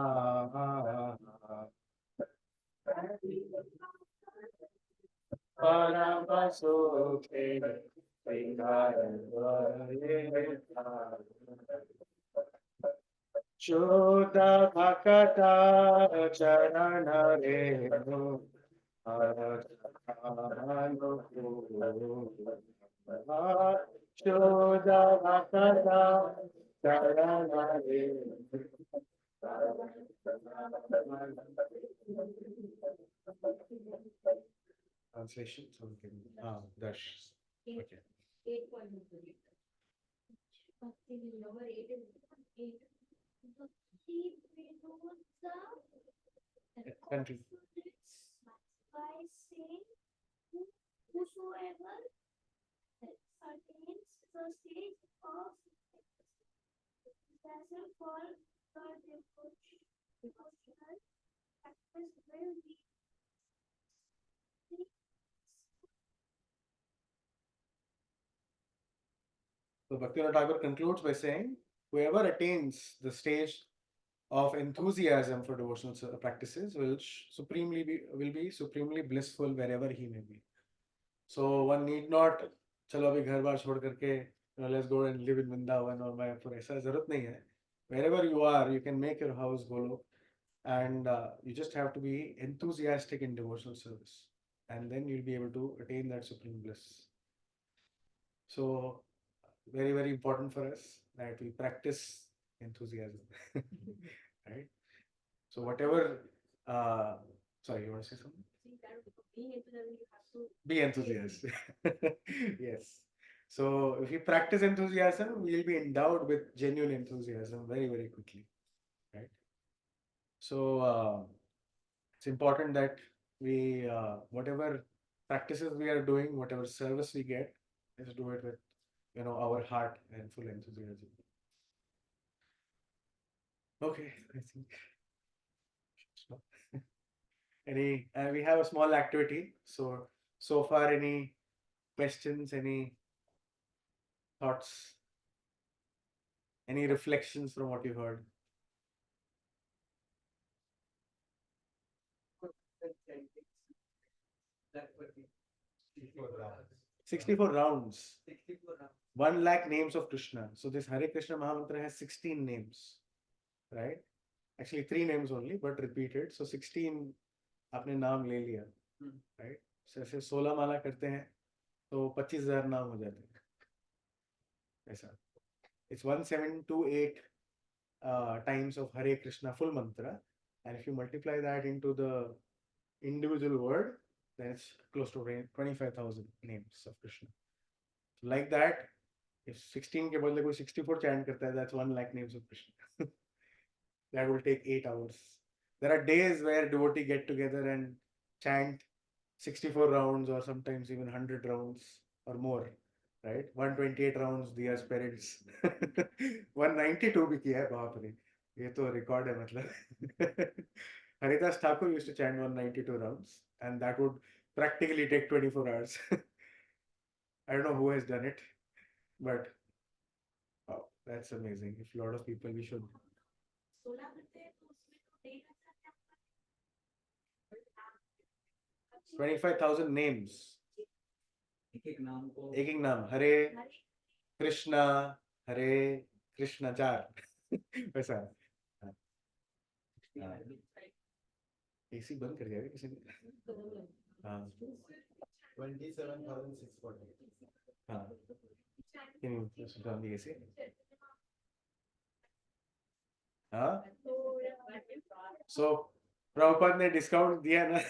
Parama-sukhe vikara karayeta. Suddha-Bhakata Renu. Shudha-Bhakata-caran. Translation. So we can dash. Okay. 8.1. Bhakti number 8 is 8. Bhaktivinoda Country. by saying whosoever attains the stage of possession for the devotional practice will be So Bhaktivinoda Thakur concludes by saying, whoever attains the stage of enthusiasm for devotional practices will be supremely blissful wherever he may be. So one need not, चलो अभी घर बार छोड़ करके, let's go and live in Vrindavan or Mayapur. ऐसा जरूरत नहीं है. Wherever you are, you can make your house Golok, and you just have to be enthusiastic in devotional service, and then you'll be able to attain that supreme bliss. So very, very important for us that we practice enthusiasm. Right? So whatever, sorry, you want to say something? Be enthusiastic. Yes. So if we practice enthusiasm, we'll be endowed with genuine enthusiasm very, very quickly. Right? So it's important that we, whatever practices we are doing, whatever service we get, let's do it with, our heart and full enthusiasm. Okay, I think. We have a small activity. So far, any questions, any thoughts, any reflections from what you heard? 64 rounds. 64 rounds. 64 rounds. 1 lakh names of Krishna. So this Hare Krishna Mahamantra has 16 names, right? Actually 3 names only, but repeated. So 16 आपने नाम ले लिया, right? So ऐसे 16 माला करते हैं, तो 25,000 नाम हो जाते हैं. ऐसा. It's 1728 times of Hare Krishna full mantra, and if you multiply that into the individual word, then it's close to 25,000 names of Krishna. So like that, if 16 के बदले कोई 64 chant करता है, that's 1 lakh names of Krishna. That will take 8 hours. There are days where devotees get together and chant 64 rounds or sometimes even 100 rounds or more, right? 128 rounds, Diya's parents. 192 भी किया है, बाप रे. ये तो record है मतलब. Haridas Thakur used to chant 192 rounds, and that would practically take 24 hours. I don't know who has done it, but wow, that's amazing. If a lot of people, we should. 16 करते हैं तो उसमें तो 1,000 क्या होगा? 25,000 names. एक नाम को एक एक नाम. Hare Krishna, Hare Krishna 4. वैसा. AC बंद कर दिया किसी ने. हाँ. 27,640. हाँ. Can you just turn the AC? हाँ. So Prabhupada ने discount दिया ना.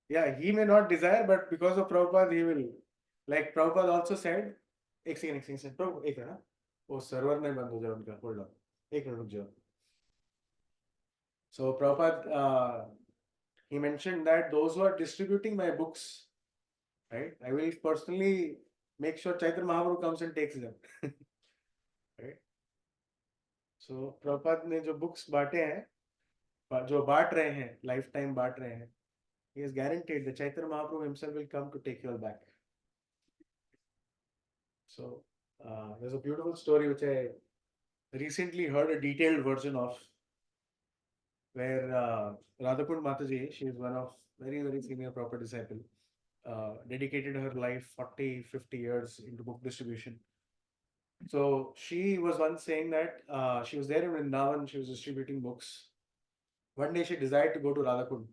Yeah, he may not desire, but because of Prabhupada, he will. Like Prabhupada also said, एक second, Prabhu, एक है ना, वो server नहीं बंद हो जाए उनका, hold on, एक मिनट रुक जाओ. So Prabhupada, he mentioned that those who are distributing my books, right, I will personally make sure Chaitanya Mahaprabhu comes and takes them. Right. So Prabhupada ने जो books बांटे हैं, जो बांट रहे हैं, lifetime बांट रहे हैं, he is guaranteed that Chaitanya Mahaprabhu himself will come to take you all back. So there's a beautiful story which I recently heard a detailed version of, where Radhakund Mataji, she is one of very, very senior proper disciple, dedicated her life 40, 50 years into book distribution. So she was once saying that she was there in Vrindavan, she was distributing books. One day she desired to go to Radhakund.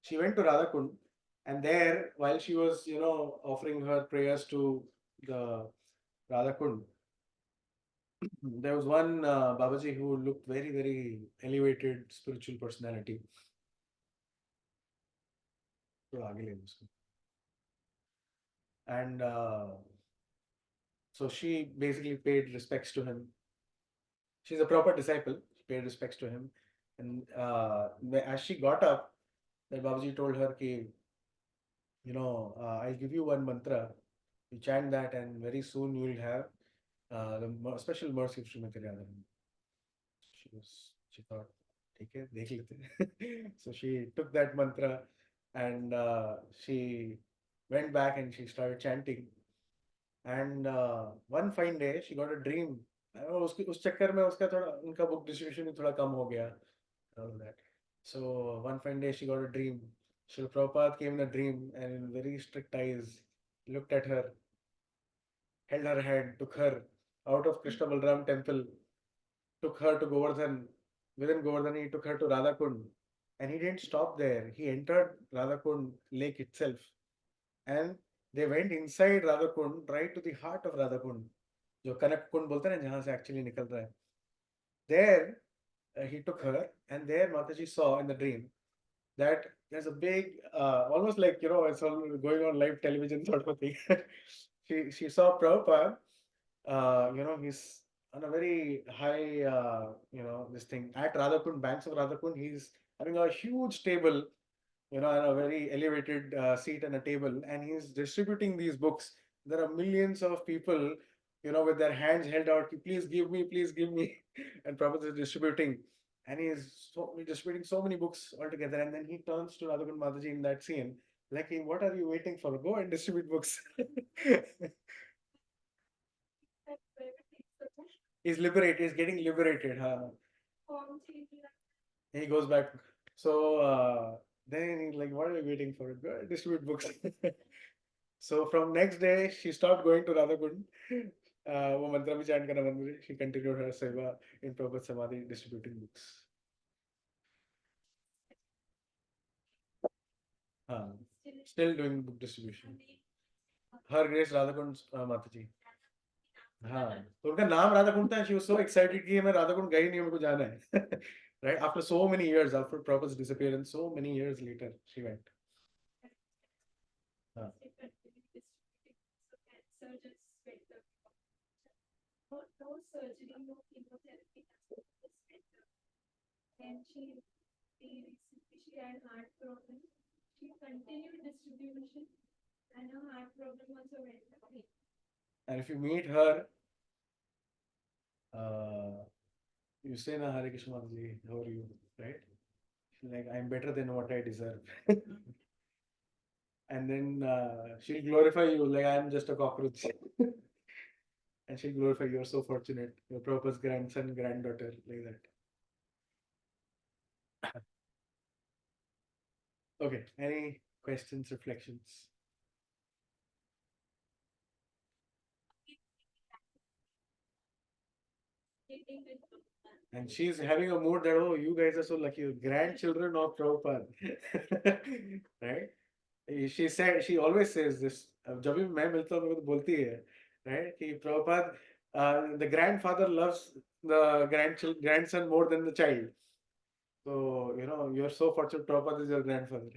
She went to Radhakund, and there, while she was, offering her prayers to the Radhakund, there was one Babaji who looked very, very elevated spiritual personality. And so she basically paid respects to him. She's a proper disciple. She paid respects to him. And as she got up, the Babaji told her, ki, I'll give you one mantra. You chant that, and very soon you will have the special mercy of Srimati Radharani. She thought, okay, dekh lete. So she took that mantra, and she went back and she started chanting. And one fine day she got a dream. उस चक्कर में उसका थोड़ा उनका book distribution भी थोड़ा कम हो गया. All that. So one fine day she got a dream. Srila Prabhupada came in a dream and in very strict eyes looked at her, held her hand, took her out of Krishna Balram temple, took her to Govardhan. Within Govardhan, he took her to Radhakund. And he didn't stop there. He entered Radhakund lake itself. And they went inside Radhakund, right to the heart of Radhakund. जो कनक कुंड बोलते हैं ना, जहाँ से actually निकल रहा है. There, he took her, and there Mataji saw in the dream that there's a big, almost like, it's all going on live television sort of thing. she saw Prabhupada, he's on a very high, this thing at Radhakund, banks of Radhakund. He's having a huge table, and a very elevated seat and a table, and he's distributing these books. There are millions of people, with their hands held out, please give me, and Prabhupada is distributing, and he's distributing so many books altogether, and then he turns to Radhakund Mataji in that scene, like, what are you waiting for? Go and distribute books. He's liberated, he's getting liberated. He goes back. So then he's like, what are we waiting for? Go distribute books. So from next day, she stopped going to Radhakund. वो मंत्र भी chant करना बंद करी. She continued her seva in Prabhupada Samadhi distributing books. हाँ, still doing book distribution. Her Grace Radhakund माता जी. हाँ, तो उनका नाम राधाकुंड था. She was so excited कि मैं राधाकुंड गई नहीं, मेरे को जाना है. Right after so many years, after Prabhupada's disappearance, so many years later, she went. हाँ. No surgery, no chemotherapy, and she had heart problem. She continued distribution, and her heart problem also went away. And if you meet her, you say, "Na Hare Krishna Mataji, how are you?" Right? She's like, "I'm better than what I deserve." And then she'll glorify you like I'm just a cockroach. And she'll glorify you're so fortunate. Your Prabhupada's grandson, granddaughter, like that. Okay, any questions, reflections? And she's having a mood that, oh, you guys are so lucky, you're grandchildren of Prabhupada. Right? She always says this. जब भी मैं मिलता हूँ मेरे को तो बोलती है, right? कि Prabhupada, the grandfather loves the grandson more than the child. So, you know, you're so fortunate Prabhupada is your grandfather.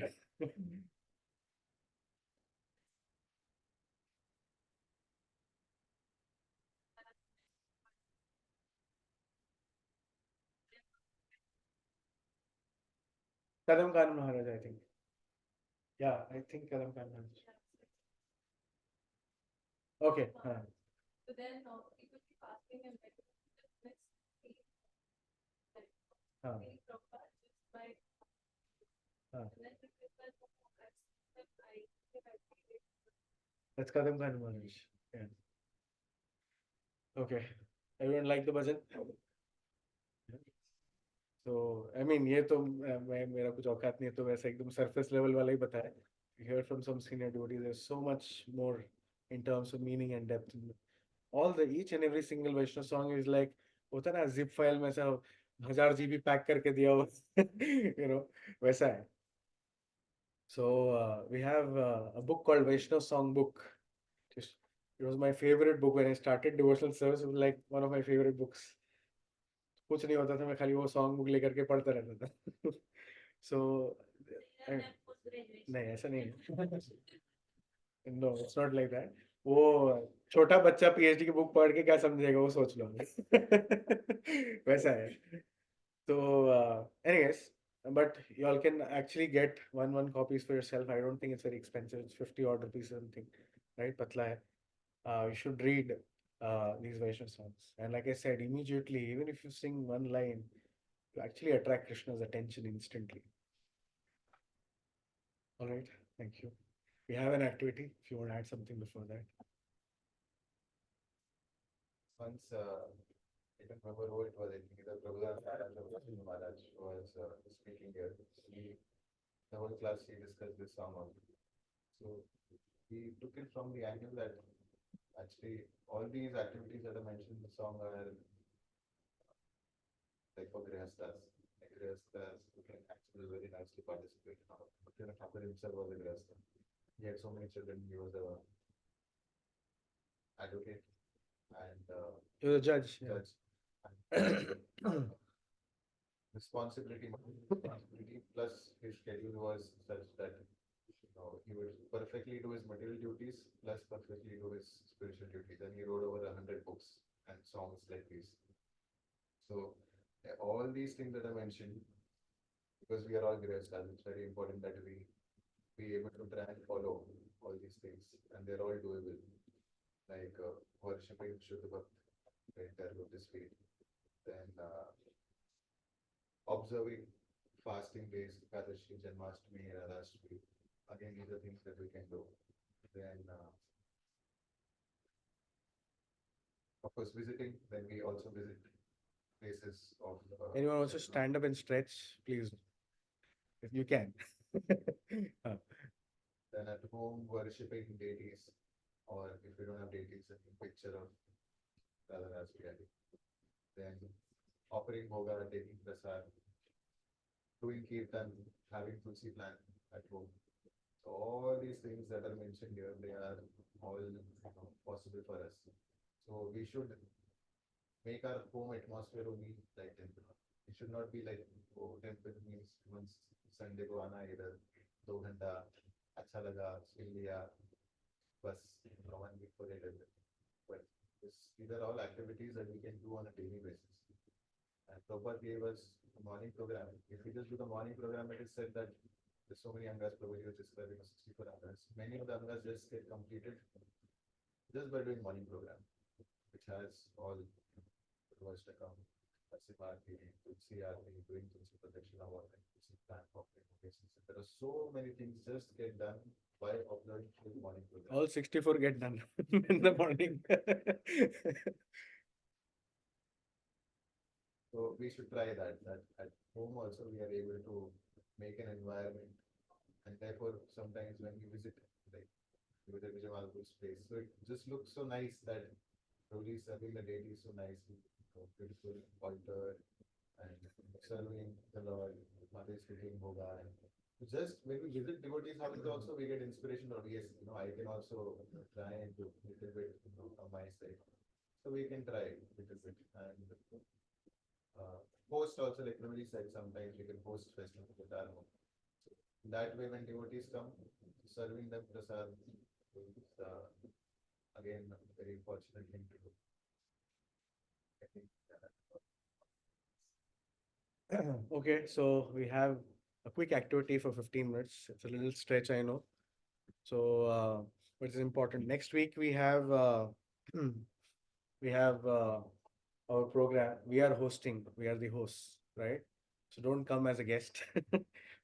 Kadam Khan Maharaj, I think. Yeah, I think Kadam Khan Maharaj. Okay. So then people keep asking him, like, let's see, हाँ. by हाँ. and then people said, That's Kadam Khan Maharaj. Yeah. Okay. Everyone like the bhajan? So, I mean, ये तो मेरा कुछ औकात नहीं है, तो वैसे एकदम surface level वाला ही बताया. You hear from some senior devotees, there's so much more in terms of meaning and depth. All the each and every single Vaishnava song is like, होता ना zip file में से 1000 GB पैक करके दिया हो, you know, वैसा है. So we have a book called Vaishnava Song Book. It was my favorite book when I started devotional service. It was like one of my favorite books. कुछ नहीं होता था, मैं खाली वो सॉन्ग बुक लेकर के पढ़ता रहता था. So नहीं, ऐसा नहीं है. No, it's not like that. वो छोटा बच्चा पीएचडी की बुक पढ़ के क्या समझेगा, वो सोच लो. वैसा है. So anyways, but you all can actually get one copies for yourself. I don't think it's very expensive. It's 50 odd rupees or something, right? Patla hai. You should read these Vaishnava songs. And like I said, immediately, even if you sing one line, you actually attract Krishna's attention instantly. All right, thank you. We have an activity if you want to add something before that. Once, I don't remember who it was, I think either Prabhupada or Maharaj was speaking here. The whole class, he discussed this song also. So he took it from the angle that actually all these activities that I mentioned in the song are like for grihasthas. Like grihasthas who can actually very nicely participate. Thakura himself was a grihastha. He had so many children. He was a advocate and You're a judge. Yeah. judge. Responsibility plus his schedule was such that he would perfectly do his material duties plus perfectly do his spiritual duties. And he wrote over 100 books and songs like these. So all these things that I mentioned, because we are all grihasthas, it's very important that we be able to try and follow all these things, and they're all doable. Like worshipping śuddha-bhakata, the entire lotus feet, then observing fasting days, Ekādaśī, Janmās, and a-ren. Again, these are things that we can do. Then, of course, visiting. Then we also visit places of. Anyone wants to stand up and stretch, please. if you can. Uh, Then at home, worshipping deities, or if you don't have deities, a picture of Radha Rasi. Then offering bhoga, taking prasad, doing kirtan, having tulsi plant at home. So all these things that are mentioned here, they are all possible for us. So we should make our home atmosphere only like temple. It should not be like, oh, temple means once Sunday को आना इधर 2 घंटा अच्छा लगा सुन लिया बस one week forget it. But these are all activities that we can do on a daily basis. And Prabhupada gave us a morning program. If we just do the morning program, it is said that there's so many angas, Prabhupada was describing 64 angas. Many of the angas just get completed just by doing morning program, which has all Vastakam, Vasibhati, Tulsi Arti, doing Tulsi Pradakshina, watering, Tulsi plant, offering obeisance. There are so many things just get done by uploading the morning program. all 64 get done in the morning. So we should try that. That at home also we are able to make an environment, and therefore sometimes when we visit, like we visit Vijayamalapur's place, so it just looks so nice that Roli serving the deity so nicely, beautiful altar, and serving the Lord, Mother is cooking bhoga. And just when we visit devotees' houses, also we get inspiration. Or yes, I can also try and do a little bit from my side. So we can try a little bit and. Host also, like Ramali said, sometimes we can host festivals at our home. So that way, when devotees come, serving them prasad is again a very fortunate thing to do. I think Okay, so we have a quick activity for 15 minutes. It's a little stretch, I know. So, but it's important. Next week we have we have our program. We are hosting. We are the hosts, right? So don't come as a guest.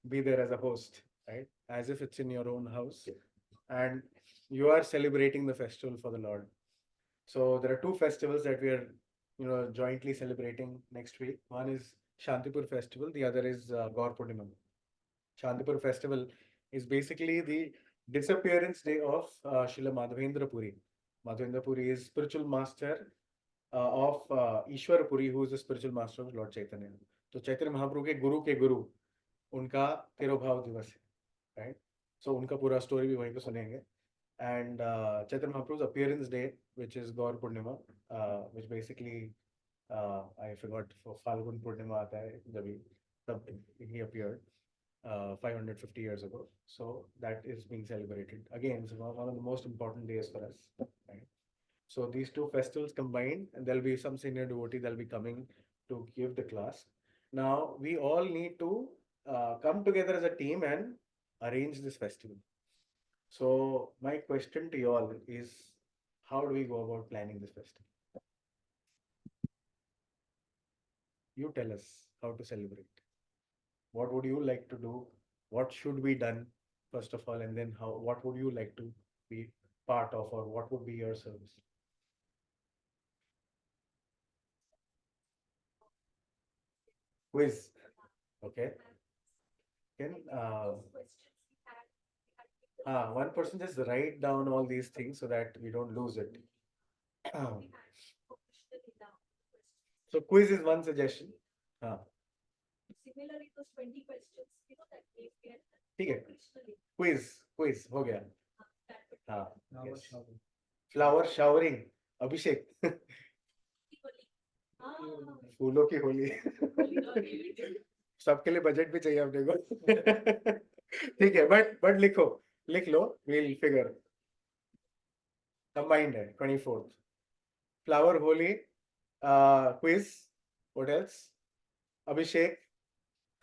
Be there as a host, right? As if it's in your own house, and you are celebrating the festival for the Lord. So there are two festivals that we are, jointly celebrating next week. One is Shantipur festival. The other is Gaur Purnima. Shantipur festival is basically the disappearance day of Srila Madhavendra Puri. Madhavendra Puri is spiritual master of Ishwar Puri, who is the spiritual master of Lord Chaitanya. So Chaitanya Mahaprabhu के गुरु उनका तिरोभाव दिवस है, right? So उनका पूरा story भी वहीं पे सुनेंगे. And Chaitanya Mahaprabhu's appearance day, which is Gaur Purnima, which basically I forgot for Falgun Purnima आता है जब he appeared 550 years ago. So that is being celebrated. Again, it's one of the most important days for us. Right? So these two festivals combined, and there'll be some senior devotee that'll be coming to give the class. Now we all need to come together as a team and arrange this festival. So my question to you all is, how do we go about planning this festival? You tell us how to celebrate. What would you like to do? What should be done first of all, and then what would you like to be part of, or what would be your service? Quiz. Okay. Can one person just write down all these things so that we don't lose it. So quiz is one suggestion. Similarly, those 20 questions, that we get. ठीक है. Quiz हो गया. हाँ. Flower Yes. showering. Flower showering. Abhishek. फूलों की होली. सबके लिए budget भी चाहिए अपने को. ठीक है, but लिख लो, we'll figure. Combined है 24th. Flower holy, quiz. What else? Abhishek.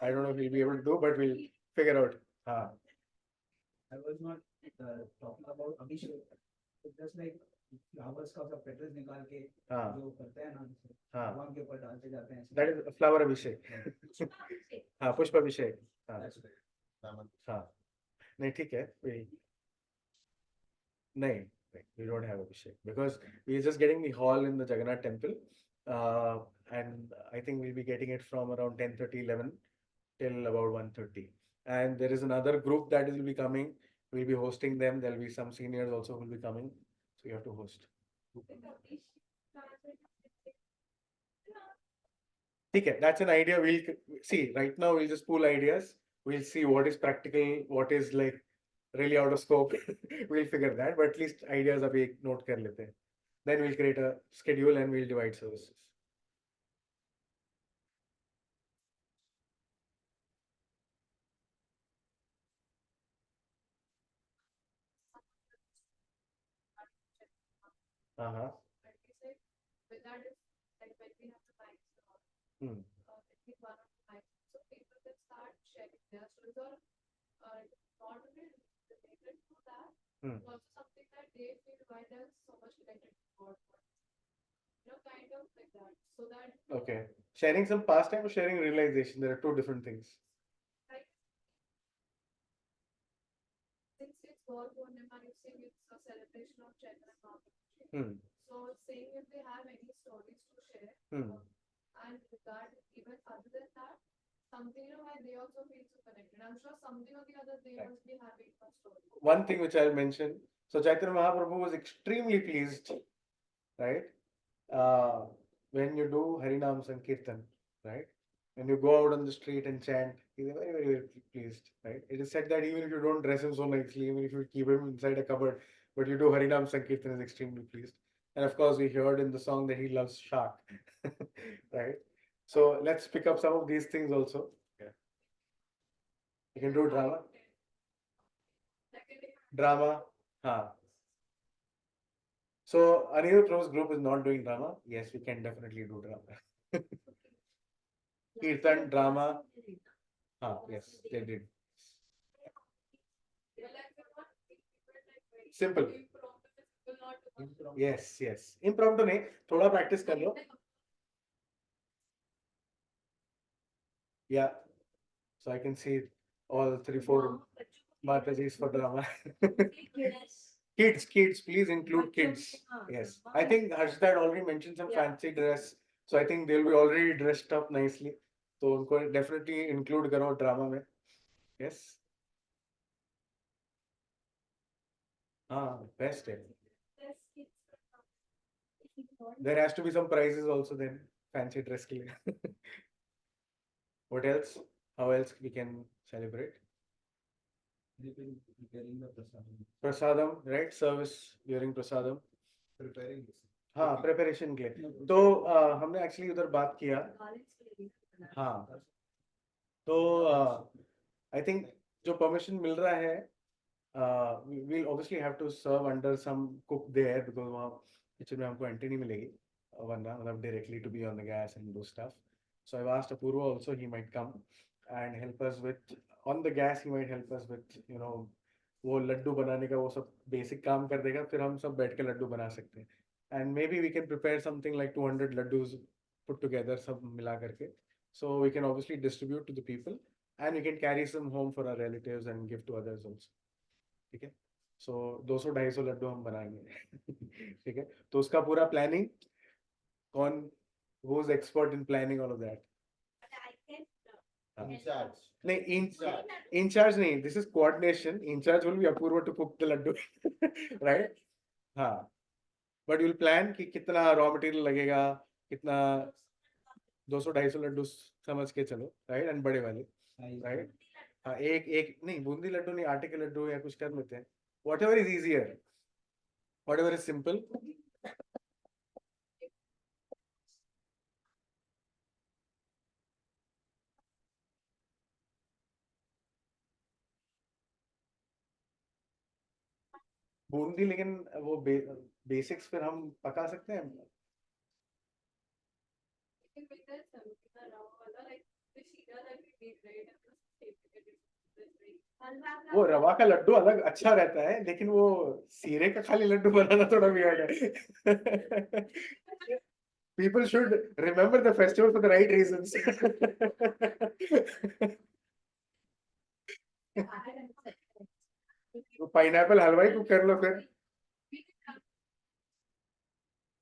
I don't know if we'll be able to do, but we'll figure out. I was not talking about Abhishek. It's just like flowers का सब petals निकाल के जो करते हैं ना, भगवान के ऊपर डालते जाते हैं. That is flower Abhishek. हाँ, पुष्प अभिषेक. That's right. हाँ, नहीं ठीक है. नहीं, we don't have Abhishek because we are just getting the hall in the Jagannath temple, and I think we'll be getting it from around 10:30, 11 till about 1:30. And there is another group that will be coming. We'll be hosting them. There'll be some seniors also who will be coming. So you have to host. Okay, that's an idea. We'll see. Right now, we'll just pool ideas. We'll see what is practical, what is like really out of scope. We'll figure that. But at least ideas are being note kar lete. Then we'll create a schedule and we'll divide services. Uh-huh. Hmm. Hmm. Also something that they feel why they're so much connected to God. Kind of like that. So that Okay. Sharing some pastime or sharing realization? There are two different things. like since it's God Purnima, you saying it's a celebration of Charana and mādhava-tithi. Hmm. So saying if they have any stories to share, Hmm. and regard even other than that, something why they also feel so connected. I'm sure something or the other they Right. must be having a story. One thing which I'll mention. So Chaitanya Mahaprabhu was extremely pleased, right? When you do Harinam Sankirtan, right? When you go out on the street and chant, he's very, very, very pleased, right? It is said that even if you don't dress him so nicely, even if you keep him inside a cupboard, but you do Harinam Sankirtan, is extremely pleased. And of course, we heard in the song that he loves shark, right? So let's pick up some of these things also. Yeah. You can do drama. Drama. Huh. So Anirudh Pro's group is not doing drama. Yes, we can definitely do drama. Kirtan, drama. Yes, they did. Simple. Yes, yes. Impromptu नहीं, थोड़ा practice कर लो. Yeah. So I can see all 3-4 Matajis for drama. Kids, please include kids. Yes. I think Harshita had already mentioned some fancy dress. So I think they'll be already dressed up nicely. So उनको definitely include करो drama में. Yes. Best. There has to be some prizes also then. Fancy dress के लिए. What else? How else we can celebrate? Preparing the prasadam. Prasadam, right? Service during prasadam. Preparing this. हाँ, preparation के लिए. तो हमने actually उधर बात किया. हाँ. तो I think जो permission मिल रहा है, we'll obviously have to serve under some cook there because वहाँ kitchen में हमको entry नहीं मिलेगी. वरना मतलब directly to be on the gas and do stuff. So I've asked Apurva also, he might come and help us with, on the gas he might help us with, वो लड्डू बनाने का वो सब basic काम कर देगा, फिर हम सब बैठ के लड्डू बना सकते हैं. And maybe we can prepare something like 200 laddus put together, सब मिला करके. So we can obviously distribute to the people and we can carry some home for our relatives and give to others also. ठीक है. So 200-250 Laddu हम बनाएंगे. ठीक है. तो उसका पूरा planning कौन, who's expert in planning all of that? In charge. नहीं, in charge नहीं. This is coordination. In charge will be Apurva to cook the laddu, right? हाँ. But you'll plan कि कितना raw material लगेगा, कितना 200-250 लड्डू समझ के चलो, right? And बड़े वाले, right? हाँ, एक नहीं, बूंदी लड्डू नहीं, आटे के लड्डू या कुछ कर लेते हैं. Whatever is easier, whatever is simple. Bundi लेकिन वो बेसिक्स फिर हम पका सकते हैं. वो रवा का लड्डू अलग अच्छा रहता है, लेकिन वो सीरे का खाली लड्डू बनाना थोड़ा वियर्ड है. People should remember the festival for the right reasons. Pineapple हलवाई को कर लो फिर.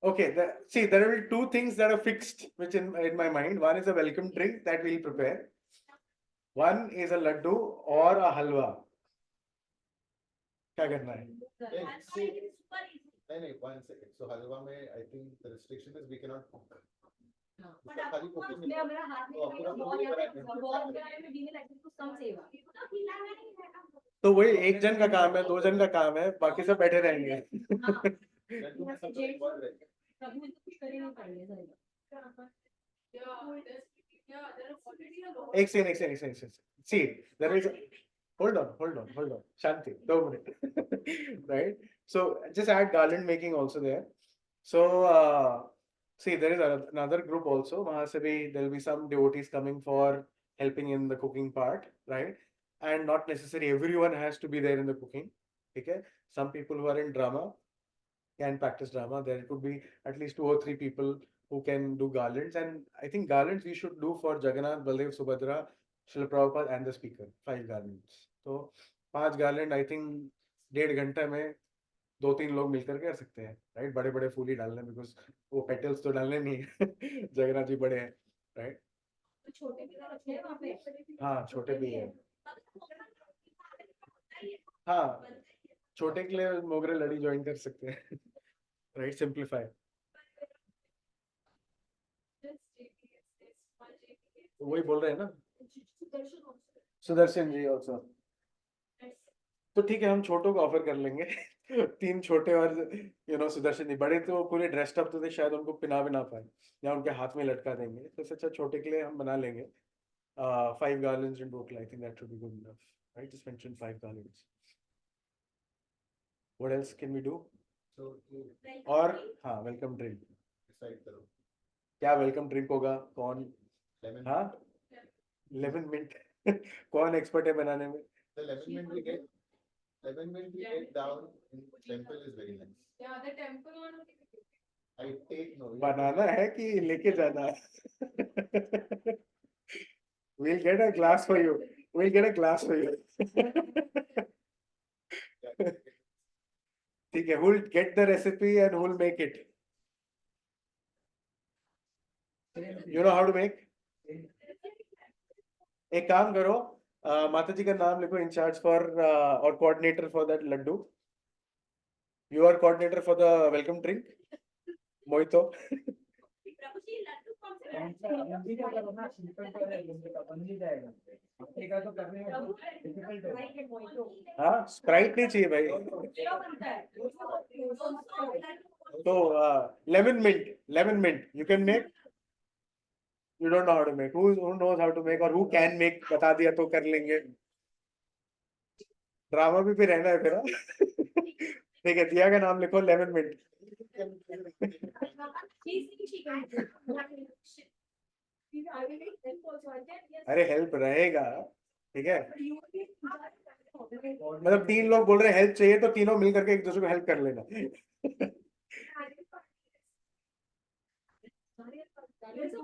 Okay, see, there will be two things that are fixed, which in my mind, one is a welcome drink that we'll prepare. One is a laddu or a halwa. क्या करना है? नहीं, 1 second. So halwa में I think the restriction is we cannot cook. But उसका खाली cooking मैं नहीं। मेरा हाथ तो पूरा में पूरी बनाएंगे। बॉल बनाने में भी नहीं लगती तो कम सेवा तो वही एक जन का काम है, 2 जन का काम है, बाकी सब बैठे रहेंगे। लड्डू में सब तो involved रहते हैं। प्रभु इसको कुछ करे नहीं पड़ेगा सर एक second. See, there is. Hold on. Shanti, 2 minutes. Right? So just add garland making also there. So see, there is another group also. वहाँ से भी there will be some devotees coming for helping in the cooking part, right? And not necessarily everyone has to be there in the cooking. Okay? Some people who are in drama can practice drama. There could be at least 2 or 3 people who can do garlands, and I think garlands we should do for Jagannath, Baldev, Subhadra, Srila Prabhupada and the speaker. 5 garlands. So 5 garland I think 1.5 घंटे में 2-3 लोग मिलकर कर सकते हैं, right? बड़े बड़े फूल ही डालने, बिकॉज वो पेटल्स तो डालने नहीं है। जगन्नाथ जी बड़े हैं, राइट? छोटे भी रखे हैं वहाँ पे हाँ, छोटे भी है। हाँ, छोटे के लिए मोगरे लड़ी ज्वाइन कर सकते हैं, राइट? सिंप्लीफाई। वही बोल रहे हैं ना, सुदर्शन जी ऑल्सो। तो ठीक है, हम छोटों को ऑफर कर लेंगे। 3 छोटे और सुदर्शन जी। बड़े तो पूरे ड्रेस्ड अप तो थे, शायद उनको पिना भी ना पाए या उनके हाथ में लटका देंगे, तो अच्छा छोटे के लिए हम बना लेंगे 5 garlands in total. I think that should be good enough, right? Just mention 5 garlands. What else can we do? So to और हाँ, वेलकम ड्रिंक decide करो। क्या वेलकम ड्रिंक होगा? कौन? Lemon. हाँ, लेमन मिंट। कौन एक्सपर्ट है बनाने में? The lemon mint we get down in temple is very nice. Yeah, the temple one. I take no. बनाना है कि लेके जाना है? We'll get a glass for you. ठीक है, who'll get the recipe and who'll make it? You know how to make? एक काम करो, माता जी का नाम लिखो, इंचार्ज फॉर और coordinator for that laddu. You are coordinator for the welcome drink, mojito. हाँ, स्प्राइट नहीं चाहिए भाई। तो lemon mint you can make. You don't know how to make. Who knows how to make or who can make? बता दिया तो कर लेंगे। ड्रामा भी रहना है फिर। ठीक है, दिया का नाम लिखो, लेमन मिंट। अरे हेल्प रहेगा, ठीक है? मतलब 3 लोग बोल रहे हेल्प चाहिए, तो तीनों मिल करके एक दूसरे को हेल्प कर लेना। There's a